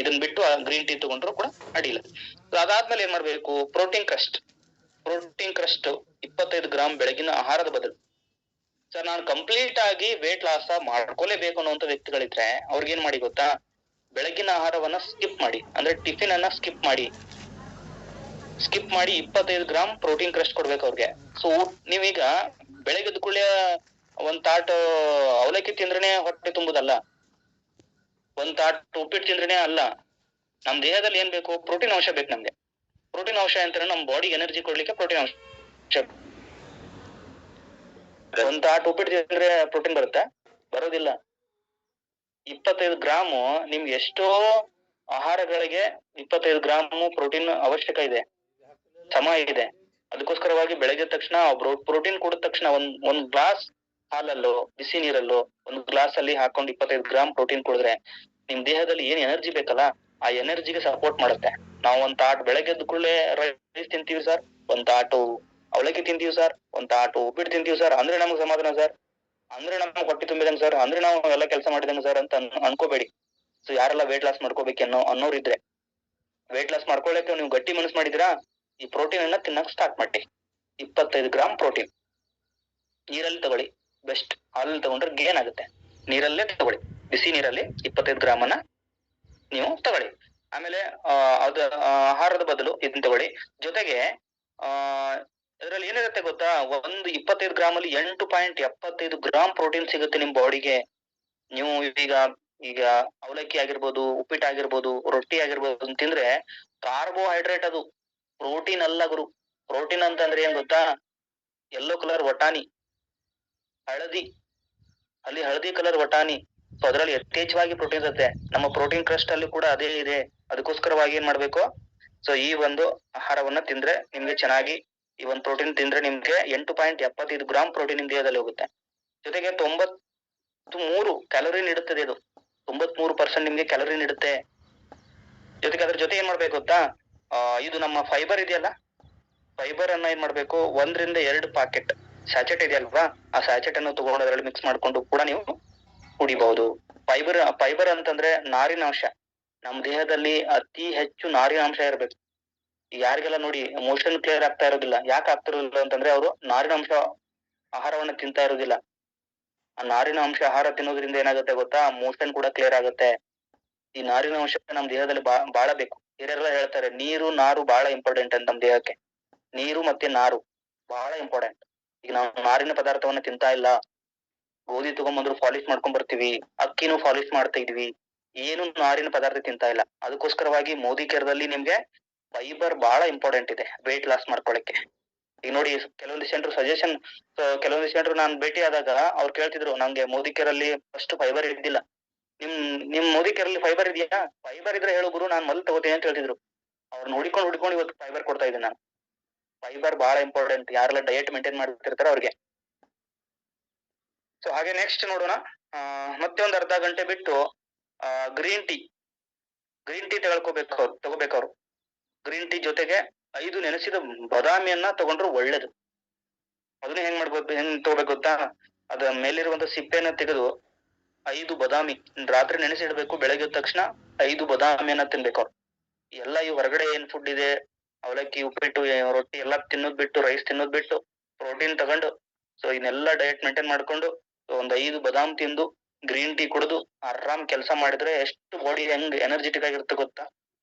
ಇದನ್ ಬಿಟ್ಟು ಗ್ರೀನ್ ಟೀ ತಗೊಂಡ್ರು ಕೂಡ ಅಡ್ಡಿಲ್ಲ. ಅದಾದ್ಮೇಲೆ ಏನ್ ಮಾಡ್ಬೇಕು? Protein crust. 25 ಗ್ರಾಮ್ ಬೆಳಗಿನ ಆಹಾರದ ಬದಲು. ಸರ್ ನಾನು ಕಂಪ್ಲೀಟ್ ಆಗಿ ವೇಟ್ ಲಾಸ್ ಮಾಡ್ಕೊಲೇಬೇಕು ಅನ್ನುವಂತ ವ್ಯಕ್ತಿಗಳಿದ್ರೆ ಅವ್ರಿಗೇನ್ ಮಾಡಿ ಗೊತ್ತಾ? ಬೆಳಗಿನ ಆಹಾರವನ್ನ ಸ್ಕಿಪ್ ಮಾಡಿ, ಅಂದ್ರೆ ಟಿಫಿನ್ ಅನ್ನ ಸ್ಕಿಪ್ ಮಾಡಿ 25 ಗ್ರಾಮ್ ಪ್ರೋಟೀನ್ ಕ್ರಸ್ಟ್ ಕೊಡ್ಬೇಕು ಅವ್ರಿಗೆ. ಸೊ ನೀವೀಗ ಬೆಳಗ್ಗೆ ಎದ್ದ ಕೂಡಲೇ ಒಂದ್ ತಾಟ್ ಅವಲಕ್ಕಿ ತಿಂದ್ರೇನೆ ಹೊಟ್ಟೆ ತುಂಬುದಲ್ಲ, ಒಂದ್ ತಾಟ್ ಉಪ್ಪಿಟ್ಟು ತಿಂದ್ರೇನೆ ಅಲ್ಲ. ನಮ್ ದೇಹದಲ್ಲಿ ಏನ್ ಬೇಕು? ಪ್ರೋಟೀನ್ ಅಂಶ ಬೇಕು ನಮ್ಗೆ. ಪ್ರೋಟೀನ್ ಅಂಶ ಅಂತಾರೆ ನಮ್ ಬಾಡಿ ಎನರ್ಜಿ ಕೊಡ್ಲಿಕ್ಕೆ ಪ್ರೋಟೀನ್ ಅಂಶ. ಒಂದ್ ತಾಟ್ ಉಪ್ಪಿಟ್ಟು ತಿಂದ್ರೆ ಪ್ರೋಟೀನ್ ಬರೋದಿಲ್ಲ. 25 ಗ್ರಾಮು ನಿಮ್ಗೆ ಎಷ್ಟೋ ಆಹಾರಗಳಿಗೆ 25 ಗ್ರಾಮು ಪ್ರೋಟೀನ್ ಅವಶ್ಯಕ ಇದೆ, ಸಮ ಇದೆ. ಅದಕ್ಕೋಸ್ಕರವಾಗಿ ಬೆಳಗ್ಗೆ ತಕ್ಷಣ ಪ್ರೋಟೀನ್ ಕುಡಿದ ತಕ್ಷಣ ಒಂದ್ ಗ್ಲಾಸ್ ಹಾಲಲ್ಲೋ ಬಿಸಿ ನೀರಲ್ಲೋ ಒಂದು ಗ್ಲಾಸ್ ಅಲ್ಲಿ ಹಾಕೊಂಡು 25 ಗ್ರಾಮ್ ಪ್ರೋಟೀನ್ ಕುಡಿದ್ರೆ ನಿಮ್ ದೇಹದಲ್ಲಿ ಏನ್ ಎನರ್ಜಿ ಬೇಕಲ್ಲ, ಆ ಎನರ್ಜಿಗೆ ಸಪೋರ್ಟ್ ಮಾಡುತ್ತೆ. ನಾವು ಒಂದ್ ತಾಟ್ ಬೆಳಗ್ಗೆ ಎದ್ದ ಕೂಡಲೇ ರೈಸ್ ತಿಂತೀವಿ ಸರ್, ಒಂದ್ ತಾಟು ಅವಲಕ್ಕಿ ತಿಂತೀವಿ ಸರ್, ಒಂದ್ ತಾಟು ಉಪ್ಪಿಟ್ಟು ತಿಂತೀವಿ ಸರ್, ಅಂದ್ರೆ ನಮ್ಗೆ ಸಮಾಧಾನ ಸರ್, ಅಂದ್ರೆ ನಮ್ಗೆ ಹೊಟ್ಟೆ ತುಂಬಿದಂಗ ಸರ್, ಅಂದ್ರೆ ನಾವು ಎಲ್ಲ ಕೆಲಸ ಮಾಡಿದಂಗ ಸರ್ ಅಂತ ಅನ್ಕೋಬೇಡಿ. ಸೊ ಯಾರೆಲ್ಲ ವೇಟ್ ಲಾಸ್ ಮಾಡ್ಕೋಬೇಕನ್ನೋ ಅನ್ನೋರಿದ್ರೆ, ವೇಟ್ ಲಾಸ್ ಮಾಡ್ಕೊಳ್ಳಕ್ಕೆ ನೀವು ಗಟ್ಟಿ ಮನಸ್ಸು ಮಾಡಿದಿರಾ, ಈ ಪ್ರೋಟೀನ್ ಅನ್ನ ತಿನ್ನಕ್ ಸ್ಟಾರ್ಟ್ ಮಾಡಿ. 25 ಗ್ರಾಮ್ ಪ್ರೋಟೀನ್ ನೀರಲ್ಲಿ ತಗೊಳ್ಳಿ, ಬೆಸ್ಟ್. ಹಾಲಲ್ಲಿ ತಗೊಂಡ್ರೆ ಗೇನ್ ಆಗುತ್ತೆ. ನೀರಲ್ಲೇ ತಗೊಳ್ಳಿ, ಬಿಸಿ ನೀರಲ್ಲಿ 25 ಗ್ರಾಮ್ ಅನ್ನ ನೀವು ತಗೊಳ್ಳಿ. ಆಮೇಲೆ ಅದ ಆಹಾರದ ಬದಲು ಇದನ್ನ ತಗೊಳ್ಳಿ. ಜೊತೆಗೆ ಇದ್ರಲ್ಲಿ ಏನಿರುತ್ತೆ ಗೊತ್ತಾ? 25 ಗ್ರಾಮ್ ಅಲ್ಲಿ 8.75 ಗ್ರಾಮ್ ಪ್ರೋಟೀನ್ ಸಿಗುತ್ತೆ ನಿಮ್ ಬಾಡಿಗೆ. ನೀವು ಈಗ ಅವಲಕ್ಕಿ ಆಗಿರ್ಬೋದು, ಉಪ್ಪಿಟ್ಟು ಆಗಿರ್ಬೋದು, ರೊಟ್ಟಿ ಆಗಿರ್ಬೋದು ತಿಂದ್ರೆ ಕಾರ್ಬೋಹೈಡ್ರೇಟ್, ಅದು ಪ್ರೋಟೀನ್ ಅಲ್ಲ ಗುರು. ಪ್ರೋಟೀನ್ ಅಂತಂದ್ರೆ ಏನ್ ಗೊತ್ತಾ? ಯೆಲ್ಲೋ ಕಲರ್ ವಟಾಣಿ, ಹಳದಿ ಕಲರ್ ವಟಾಣಿ. ಸೊ ಅದ್ರಲ್ಲಿ ಯಥೇಚ್ಛವಾಗಿ ಪ್ರೋಟೀನ್ ಇರುತ್ತೆ. ನಮ್ಮ ಪ್ರೋಟೀನ್ ಕ್ರಸ್ಟ್ ಅಲ್ಲಿ ಕೂಡ ಅದೇ ಇದೆ. ಅದಕ್ಕೋಸ್ಕರವಾಗಿ ಏನ್ ಮಾಡ್ಬೇಕು? ಸೊ ಈ ಒಂದು ಆಹಾರವನ್ನ ತಿಂದ್ರೆ ನಿಮ್ಗೆ ಚೆನ್ನಾಗಿ ಈ ಒಂದು ಪ್ರೋಟೀನ್ ತಿಂದ್ರೆ ನಿಮ್ಗೆ 8.75 ಗ್ರಾಮ್ ಪ್ರೋಟೀನ್ ನಿಮ್ ದೇಹದಲ್ಲಿ ಹೋಗುತ್ತೆ. ಜೊತೆಗೆ 93 ಕ್ಯಾಲೋರಿ ನೀಡುತ್ತದೆ ಇದು. 93% ನಿಮ್ಗೆ ಕ್ಯಾಲೋರಿ ನೀಡುತ್ತೆ. ಜೊತೆಗೆ ಅದ್ರ ಜೊತೆ ಏನ್ ಮಾಡ್ಬೇಕು ಗೊತ್ತಾ, ಇದು ನಮ್ಮ ಫೈಬರ್ ಇದೆಯಲ್ಲ, ಫೈಬರ್ ಅನ್ನ ಏನ್ ಮಾಡ್ಬೇಕು, 1 ರಿಂದ 2 ಪಾಕೆಟ್ ಸ್ಯಾಚೆಟ್ ಇದೆಯಲ್ವಾ, ಆ ಸ್ಯಾಚೆಟ್ ಅನ್ನು ತಗೊಂಡು ಅದರಲ್ಲಿ ಮಿಕ್ಸ್ ಮಾಡ್ಕೊಂಡು ಕೂಡ ನೀವು ಕುಡಿಬಹುದು. ಫೈಬರ್ ಅಂತಂದ್ರೆ ನಾರಿನಾಂಶ. ನಮ್ಮ ದೇಹದಲ್ಲಿ ಅತಿ ಹೆಚ್ಚು ನಾರಿನಾಂಶ ಇರ್ಬೇಕು. ಯಾರಿಗೆಲ್ಲ ನೋಡಿ ಮೋಷನ್ ಕ್ಲಿಯರ್ ಆಗ್ತಾ ಇರೋದಿಲ್ಲ, ಯಾಕೆ ಆಗ್ತಿರೋದಿಲ್ಲ ಅಂತಂದ್ರೆ ಅವರು ನಾರಿನಾಂಶ ಆಹಾರವನ್ನ ತಿಂತಾ ಇರೋದಿಲ್ಲ. ಆ ನಾರಿನಾಂಶ ಆಹಾರ ತಿನ್ನೋದ್ರಿಂದ ಏನಾಗುತ್ತೆ ಗೊತ್ತಾ, ಮೋಷನ್ ಕೂಡ ಕ್ಲಿಯರ್ ಆಗುತ್ತೆ. ಈ ನಾರಿನಾಂಶ ನಮ್ಮ ದೇಹದಲ್ಲಿ ಬಾಳ ಬೇಕು. ಹಿರಿಯರೆಲ್ಲ ಹೇಳ್ತಾರೆ ನೀರು ನಾರು ಬಹಳ ಇಂಪಾರ್ಟೆಂಟ್ ಅಂತ ನಮ್ಮ ದೇಹಕ್ಕೆ. ನೀರು ಮತ್ತೆ ನಾರು ಬಹಳ ಇಂಪಾರ್ಟೆಂಟ್. ಈಗ ನಾವು ನಾರಿನ ಪದಾರ್ಥವನ್ನ ತಿಂತಾ ಇಲ್ಲ. ಗೋಧಿ ತಗೊಂಡ್ಬಂದ್ರು ಪಾಲಿಶ್ ಮಾಡ್ಕೊಂಡ್ ಬರ್ತೀವಿ, ಅಕ್ಕಿನೂ ಪಾಲಿಶ್ ಮಾಡ್ತಾ ಇದೀವಿ, ಏನು ನಾರಿನ ಪದಾರ್ಥ ತಿಂತಾ ಇಲ್ಲ. ಅದಕ್ಕೋಸ್ಕರವಾಗಿ ಮೋದಿ ಕೇರ್ದಲ್ಲಿ ನಿಮ್ಗೆ ಫೈಬರ್ ಬಹಳ ಇಂಪಾರ್ಟೆಂಟ್ ಇದೆ ವೇಟ್ ಲಾಸ್ ಮಾಡ್ಕೊಳಕ್ಕೆ. ಈಗ ನೋಡಿ ಕೆಲವೊಂದಿಷ್ಟು ಜನರು ನಾನು ಭೇಟಿ ಆದಾಗ ಅವ್ರು ಕೇಳ್ತಿದ್ರು, ನಂಗೆ ಮೋದಿ ಕೇರಲ್ಲಿ ಫಸ್ಟ್ ಫೈಬರ್ ಇದ್ದಿಲ್ಲ, ನಿಮ್ ಮೋದಿ ಕೇರಲ್ಲಿ ಫೈಬರ್ ಇದೆಯಾ, ಫೈಬರ್ ಇದ್ರೆ ಹೇಳು ಗುರು, ನಾನ್ ಮೊದಲು ತಗೋತೀನಿ ಅಂತ ಹೇಳ್ತಿದ್ರು. ಅವ್ರು ಹುಡ್ಕೊಂಡು ಇವತ್ತು ಫೈಬರ್ ಕೊಡ್ತಾ ಇದ್ದೀನಿ ನಾನು. ಫೈಬರ್ ಬಹಳ ಇಂಪಾರ್ಟೆಂಟ್, ಯಾರೆಲ್ಲ ಡಯಟ್ ಮೇಂಟೈನ್ ಮಾಡ್ತಿರ್ತಾರ ಅವ್ರಿಗೆ. ಸೊ ಹಾಗೆ ನೆಕ್ಸ್ಟ್ ನೋಡೋಣ, ಮತ್ತೆ ಒಂದ್ ಅರ್ಧ ಗಂಟೆ ಬಿಟ್ಟು ಗ್ರೀನ್ ಟೀ ತಗೋಬೇಕವ್ರು. ಗ್ರೀನ್ ಟೀ ಜೊತೆಗೆ 5 ನೆನೆಸಿದ ಬಾದಾಮಿಯನ್ನ ತಗೊಂಡ್ರು ಒಳ್ಳೇದು. ಅದನ್ನ ಹೆಂಗ್ ತಗೋಬೇಕು ಗೊತ್ತಾ, ಅದ ಮೇಲಿರುವಂತ ಸಿಪ್ಪೆನ ತೆಗೆದು 5 ಬಾದಾಮಿ ರಾತ್ರಿ ನೆನೆಸಿಡ್ಬೇಕು. ಬೆಳಗ್ಗೆ ತಕ್ಷಣ 5 ಬಾದಾಮಿಯನ್ನ ತಿನ್ಬೇಕು ಅವ್ರು. ಎಲ್ಲ ಈ ಹೊರಗಡೆ ಏನ್ ಫುಡ್ ಇದೆ, ಅವಲಕ್ಕಿ, ಉಪ್ಪಿಟ್ಟು, ರೊಟ್ಟಿ ಎಲ್ಲ ತಿನ್ನೋದ್ ಬಿಟ್ಟು, ರೈಸ್ ತಿನ್ನೋದ್ ಬಿಟ್ಟು, ಪ್ರೋಟೀನ್ ತಗೊಂಡು, ಸೊ ಇದನ್ನೆಲ್ಲ ಡಯಟ್ ಮೇಂಟೈನ್ ಮಾಡ್ಕೊಂಡು ಒಂದ್ 5 ಬಾದಾಮ್ ತಿಂದು ಗ್ರೀನ್ ಟೀ ಕುಡಿದು ಆರಾಮ್ ಕೆಲಸ ಮಾಡಿದ್ರೆ ಎಷ್ಟು ಬಾಡಿ ಹೆಂಗ್ ಎನರ್ಜೆಟಿಕ್ ಆಗಿರುತ್ತೆ ಗೊತ್ತಾ.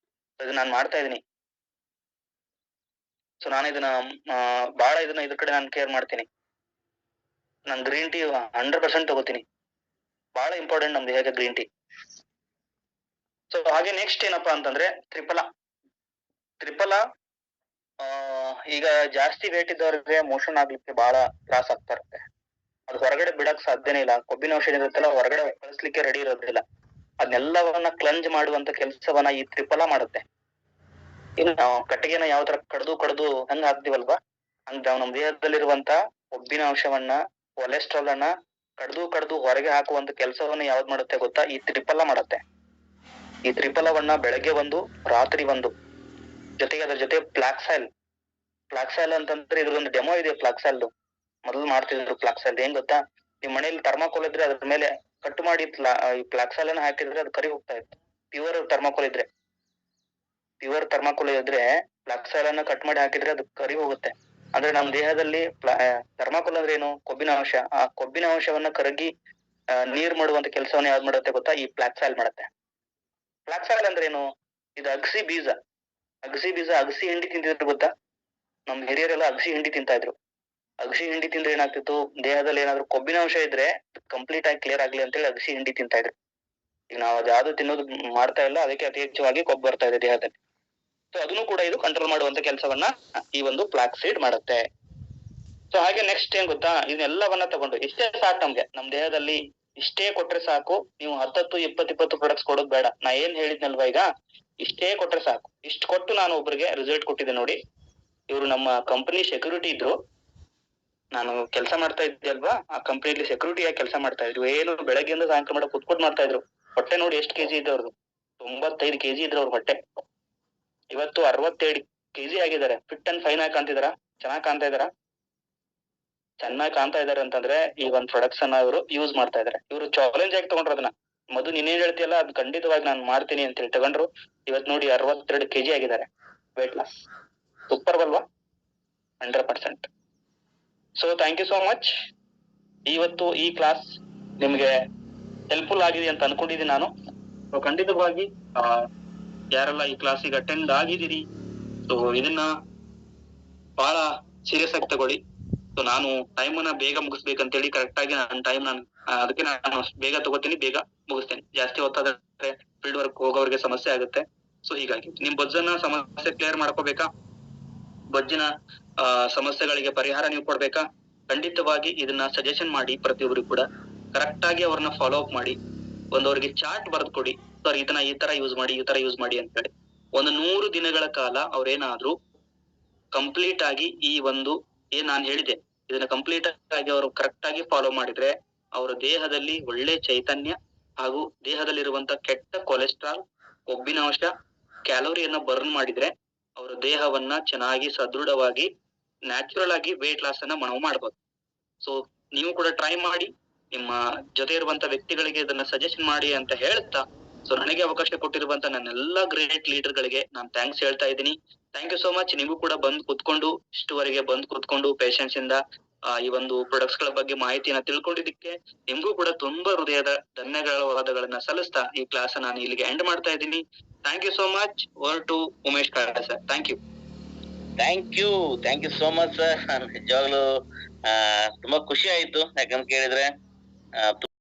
ಇದು ನಾನ್ ಮಾಡ್ತಾ ಇದೀನಿ. ಸೊ ನಾನು ಬಹಳ ಇದ್ರ ಕಡೆ ನಾನು ಕೇರ್ ಮಾಡ್ತೀನಿ. ನಾನು ಗ್ರೀನ್ ಟೀ 100% ತಗೋತೀನಿ. ಬಹಳ ಇಂಪಾರ್ಟೆಂಟ್ ನಮ್ ದೇಹಕ್ಕೆ ಗ್ರೀನ್ ಟೀ. ಸೊ ಹಾಗೆ ನೆಕ್ಸ್ಟ್ ಏನಪ್ಪಾ ಅಂತಂದ್ರೆ ತ್ರಿಫಲ. ಈಗ ಜಾಸ್ತಿ ವೇಟ್ ಇದ್ದವ್ರಿಗೆ ಮೋಷನ್ ಆಗ್ಲಿಕ್ಕೆ ಬಹಳ ತ್ರಾಸ ಆಗ್ತಾ ಇರುತ್ತೆ. ಅದು ಹೊರಗಡೆ ಬಿಡಕ್ ಸಾಧ್ಯನೇ ಇಲ್ಲ. ಕೊಬ್ಬಿನ ಔಷಧಿ ಇರುತ್ತಲ್ಲ, ಹೊರಗಡೆ ಕಳಿಸ್ಲಿಕ್ಕೆ ರೆಡಿ ಇರೋದಿಲ್ಲ. ಅದನ್ನೆಲ್ಲವನ್ನ ಕ್ಲಂಜ್ ಮಾಡುವಂತ ಕೆಲಸವನ್ನ ಈ ತ್ರಿಫಲ ಮಾಡುತ್ತೆ. ಇನ್ನು ನಾವು ಕಟ್ಟಿಗೆನ ಯಾವ ತರ ಕಡ್ದು ಹಂಗ ಹಾಕ್ತಿವಲ್ವಾ, ಹಂಗ ನಮ್ ದೇಹದಲ್ಲಿರುವಂತ ಕೊಬ್ಬಿನ ಅಂಶವನ್ನ, ಕೊಲೆಸ್ಟ್ರಾಲ್ ಅನ್ನ ಕಡ್ದು ಹೊರಗೆ ಹಾಕುವಂತ ಕೆಲಸವನ್ನ ಯಾವ್ದು ಮಾಡುತ್ತೆ ಗೊತ್ತಾ, ಈ ತ್ರಿಫಲ ಮಾಡುತ್ತೆ. ಈ ತ್ರಿಫಲವನ್ನ ಬೆಳಗ್ಗೆ 1, ರಾತ್ರಿ 1, ಜೊತೆಗೆ ಅದ್ರ ಜೊತೆ ಫ್ಲಾಕ್ಸೈಲ್ ಅಂತಂದ್ರೆ ಇದ್ರೊಂದು ಡೆಮೋ ಇದೆ. ಫ್ಲಾಕ್ಸೈಲ್ದು ಮೊದಲು ಮಾಡ್ತಿದ್ರು. ಫ್ಲಾಕ್ಸೈಲ್ ಏನ್ ಗೊತ್ತಾ, ನಿಮ್ ಮನೇಲಿ ಥರ್ಮಾಕೋಲ್ ಇದ್ರೆ ಅದ್ರ ಮೇಲೆ ಕಟ್ ಮಾಡಿ ಈ ಫ್ಲಾಕ್ಸೈಲ್ ಅನ್ನ ಹಾಕಿದ್ರೆ ಅದು ಕರಿ ಹೋಗ್ತಾ ಇತ್ತು. ಪ್ಯೂರ್ ಥರ್ಮಾಕೋಲ್ ಇದ್ರೆ ಫ್ಲಾಕ್ಸೈಲ್ ಅನ್ನ ಕಟ್ ಮಾಡಿ ಹಾಕಿದ್ರೆ ಅದು ಕರಿ ಹೋಗುತ್ತೆ. ಅಂದ್ರೆ ನಮ್ ದೇಹದಲ್ಲಿ ಥರ್ಮಾಕೋಲ್ ಅಂದ್ರೆ ಏನು, ಕೊಬ್ಬಿನ ಅಂಶ. ಆ ಕೊಬ್ಬಿನ ಅಂಶವನ್ನ ಕರಗಿ ನೀರ್ ಮಾಡುವಂತ ಕೆಲಸವನ್ನ ಯಾವ್ದು ಮಾಡುತ್ತೆ ಗೊತ್ತಾ, ಈ ಫ್ಲಾಕ್ಸೈಲ್ ಮಾಡುತ್ತೆ. ಫ್ಲಾಕ್ಸೈಲ್ ಅಂದ್ರೆ ಏನು, ಇದು ಅಗಸಿ ಬೀಜ. ಅಗಸಿ ಹಿಂಡಿ ತಿಂತಿದ್ರು ಗೊತ್ತಾ. ನಮ್ ಹಿರಿಯರೆಲ್ಲ ಅಗಸಿ ಹಿಂಡಿ ತಿಂತಾ ಇದ್ರು. ಅಗಸಿ ಹಿಂಡಿ ತಿಂದ್ರೆ ಏನಾಗ್ತಿತ್ತು, ದೇಹದಲ್ಲಿ ಏನಾದ್ರು ಕೊಬ್ಬಿನ ಅಂಶ ಇದ್ರೆ ಕಂಪ್ಲೀಟ್ ಆಗಿ ಕ್ಲಿಯರ್ ಆಗ್ಲಿ ಅಂತೇಳಿ ಅಗಸಿ ಹಿಂಡಿ ತಿಂತಾ ಇದ್ರು. ಈಗ ನಾವು ಅದ್ಯಾವುದು ತಿನ್ನೋದು ಮಾಡ್ತಾ ಇಲ್ಲ, ಅದಕ್ಕೆ ಅತಿ ಹೆಚ್ಚವಾಗಿ ಕೊಬ್ಬು ಬರ್ತಾ ಇದೆ ದೇಹದಲ್ಲಿ. ಸೊ ಅದನ್ನು ಕೂಡ ಇದು ಕಂಟ್ರೋಲ್ ಮಾಡುವಂತ ಕೆಲಸವನ್ನ ಈ ಒಂದು ಫ್ಲಾಕ್ಸೀಡ್ ಮಾಡುತ್ತೆ. ಸೊ ಹಾಗೆ ನೆಕ್ಸ್ಟ್ ಏನ್ ಗೊತ್ತಾ, ಇದನ್ನೆಲ್ಲವನ್ನ ತಗೊಂಡು ಇಷ್ಟೇ ಸಾಕು ನಮ್ಗೆ. ನಮ್ ದೇಹದಲ್ಲಿ ಇಷ್ಟೇ ಕೊಟ್ರೆ ಸಾಕು. ನೀವು 10, 20 ಪ್ರಾಡಕ್ಟ್ಸ್ ಕೊಡೋದು ಬೇಡ. ನಾ ಏನ್ ಹೇಳಿದ್ನಲ್ವಾ, ಈಗ ಇಷ್ಟೇ ಕೊಟ್ರೆ ಸಾಕು. ಇಷ್ಟು ಕೊಟ್ಟು ನಾನು ಒಬ್ರಿಗೆ ರಿಸಲ್ಟ್ ಕೊಟ್ಟಿದ್ದೆ ನೋಡಿ. ಇವರು ನಮ್ಮ ಕಂಪನಿ ಸೆಕ್ಯೂರಿಟಿ ಇದ್ರು. ನಾನು ಕೆಲಸ ಮಾಡ್ತಾ ಇದ್ದೆ ಅಲ್ವಾ, ಆ ಕಂಪನಿಯಲ್ಲಿ ಸೆಕ್ಯೂರಿಟಿಯಾಗಿ ಕೆಲಸ ಮಾಡ್ತಾ ಇದ್ರು. ಏನು ಬೆಳಗ್ಗೆಯಿಂದ ಸಾಯಂಕಾಲ ಮಾಡೋ ಕುತ್ಕೊಟ್ಟು ಮಾಡ್ತಾ ಇದ್ರು. ಹೊಟ್ಟೆ ನೋಡಿ ಎಷ್ಟು ಕೆಜಿ ಇದೆ ಅವ್ರದ್ದು, 95 ಕೆಜಿ ಇದ್ರು ಅವ್ರ ಹೊಟ್ಟೆ. ಇವತ್ತು 62 ಕೆಜಿ ಆಗಿದ್ದಾರೆ. ಫಿಟ್ ಅಂಡ್ ಫೈನ್ ಆಗಿ ಕಾಣ್ತಿದಾರ, ಚೆನ್ನಾಗಿ ಕಾಣ್ತಾ ಇದಾರೆ ಅಂತಂದ್ರೆ ಈ ಒಂದ್ ಪ್ರಾಡಕ್ಟ್ಸ್ ಅನ್ನ ಇವರು ಯೂಸ್ ಮಾಡ್ತಾ ಇದಾರೆ. ಇವರು ಚಾಲೆಂಜ್ ಆಗಿ ತಗೊಂಡ್ರು ಅದನ್ನ. ಮೊದಲು ನೀನೇನ್ ಹೇಳ್ತೀಯಲ್ಲ, ಅದು ಖಂಡಿತವಾಗಿ ನಾನು ಮಾಡ್ತೀನಿ ಅಂತ ಹೇಳಿ ತಗೊಂಡ್ರು. ಇವತ್ತು ನೋಡಿ 62 ಕೆಜಿ ಆಗಿದ್ದಾರೆ. ವೇಟ್ ಲಾಸ್ ಸೂಪರ್ ಅಲ್ವಾ, 100%. So thank you so much. ಇವತ್ತು ಈ ಕ್ಲಾಸ್ ನಿಮ್ಗೆ ಹೆಲ್ಪ್ಫುಲ್ ಆಗಿದೆ ಅಂತ ಅನ್ಕೊಂಡಿದ್ದೀನಿ ನಾನು. ಸೊ ಖಂಡಿತವಾಗಿ ಯಾರೆಲ್ಲ ಈ ಕ್ಲಾಸಿಗೆ ಅಟೆಂಡ್ ಆಗಿದ್ದೀರಿ, ಸೊ ಇದನ್ನ ಬಹಳ ಸೀರಿಯಸ್ ಆಗಿ ತಗೊಳ್ಳಿ. ಸೊ ನಾನು ಟೈಮ್ ಅನ್ನ ಬೇಗ ಮುಗಿಸ್ಬೇಕಂತೇಳಿ ಕರೆಕ್ಟ್ ಆಗಿ ಅದಕ್ಕೆ ನಾನು ಬೇಗ ತಗೋತೀನಿ, ಬೇಗ ಮುಗಿಸ್ತೇನೆ. ಜಾಸ್ತಿ ಹೊತ್ತಾದ್ರೆ ಫೀಲ್ಡ್ ವರ್ಕ್ ಹೋಗೋರಿಗೆ ಸಮಸ್ಯೆ ಆಗುತ್ತೆ. ಸೊ ಹೀಗಾಗಿ ನಿಮ್ ಬೊಜ್ಜನ್ನ ಸಮಸ್ಯೆ ಕ್ಲಿಯರ್ ಮಾಡ್ಕೋಬೇಕಾ, ಬೊಜ್ಜಿನ ಸಮಸ್ಯೆಗಳಿಗೆ ಪರಿಹಾರ ನೀವು ಕೊಡ್ಬೇಕಾ, ಖಂಡಿತವಾಗಿ ಇದನ್ನ ಸಜೆಷನ್ ಮಾಡಿ ಪ್ರತಿಯೊಬ್ಬರು ಕೂಡ ಕರೆಕ್ಟ್ ಆಗಿ ಅವ್ರನ್ನ ಫಾಲೋ ಅಪ್ ಮಾಡಿ. ಅವ್ರಿಗೆ ಚಾರ್ಟ್ ಬರೆದು ಕೊಡಿ, ಸರ್ ಇದನ್ನ ಈ ತರ ಯೂಸ್ ಮಾಡಿ ಅಂತ ಹೇಳಿ. ಒಂದು 100 ದಿನಗಳ ಕಾಲ ಅವ್ರೇನಾದ್ರೂ ಕಂಪ್ಲೀಟ್ ಆಗಿ ಈ ಒಂದು ಏನ್ ನಾನ್ ಹೇಳಿದೆ ಇದನ್ನ ಕಂಪ್ಲೀಟ್ ಆಗಿ ಅವರು ಕರೆಕ್ಟ್ ಆಗಿ ಫಾಲೋ ಮಾಡಿದ್ರೆ ಅವರ ದೇಹದಲ್ಲಿ ಒಳ್ಳೆ ಚೈತನ್ಯ ಹಾಗೂ ದೇಹದಲ್ಲಿರುವಂತ ಕೆಟ್ಟ ಕೊಲೆಸ್ಟ್ರಾಲ್, ಕೊಬ್ಬಿನಾಂಶ, ಕ್ಯಾಲೋರಿಯನ್ನ ಬರ್ನ್ ಮಾಡಿದ್ರೆ ಅವರ ದೇಹವನ್ನ ಚೆನ್ನಾಗಿ ಸದೃಢವಾಗಿ ನ್ಯಾಚುರಲ್ ಆಗಿ ವೇಟ್ ಲಾಸ್ ಅನ್ನ ನಾವು ಮಾಡ್ಬೋದು. ಸೊ ನೀವು ಕೂಡ ಟ್ರೈ ಮಾಡಿ, ನಿಮ್ಮ ಜೊತೆ ಇರುವಂತ ವ್ಯಕ್ತಿಗಳಿಗೆ ಇದನ್ನ ಸಜೆಷನ್ ಮಾಡಿ ಅಂತ ಹೇಳ್ತಾ, ಸೊ ನನಗೆ ಅವಕಾಶ ಕೊಟ್ಟಿರುವಂತ ನನ್ನೆಲ್ಲಾ ಗ್ರೇಟ್ ಲೀಡರ್ ಗಳಿಗೆ ನಾನು ಥ್ಯಾಂಕ್ಸ್ ಹೇಳ್ತಾ ಇದ್ದೀನಿ. Thank you so much. ನೀವು ಕೂಡ ಬಂದ್ ಕುತ್ಕೊಂಡು ಇಷ್ಟುವರೆಗೆ ಬಂದ್ ಕುತ್ಕೊಂಡು ಪೇಷನ್ಸ್ ಇಂದ ಈ ಒಂದು ಪ್ರಾಡಕ್ಟ್ಸ್ ಗಳ ಬಗ್ಗೆ ಮಾಹಿತಿಯನ್ನ ತಿಳ್ಕೊಂಡಿದ್ದಕ್ಕೆ ನಿಮ್ಗೂ ಕೂಡ ತುಂಬಾ ಹೃದಯದ ಧನ್ಯವಾದಗಳನ್ನ ಸಲ್ಲಿಸ್ತಾ ಈ ಕ್ಲಾಸ್ ನಾನು ಇಲ್ಲಿಗೆ ಎಂಡ್ ಮಾಡ್ತಾ ಇದ್ದೀನಿ. Thank you so much. Over to Umesh Kale sir. Thank you so much sir. ನಿಜವಾಗ್ಲೂ ತುಂಬಾ ಖುಷಿ ಆಯ್ತು, ಯಾಕಂತ ಕೇಳಿದ್ರೆ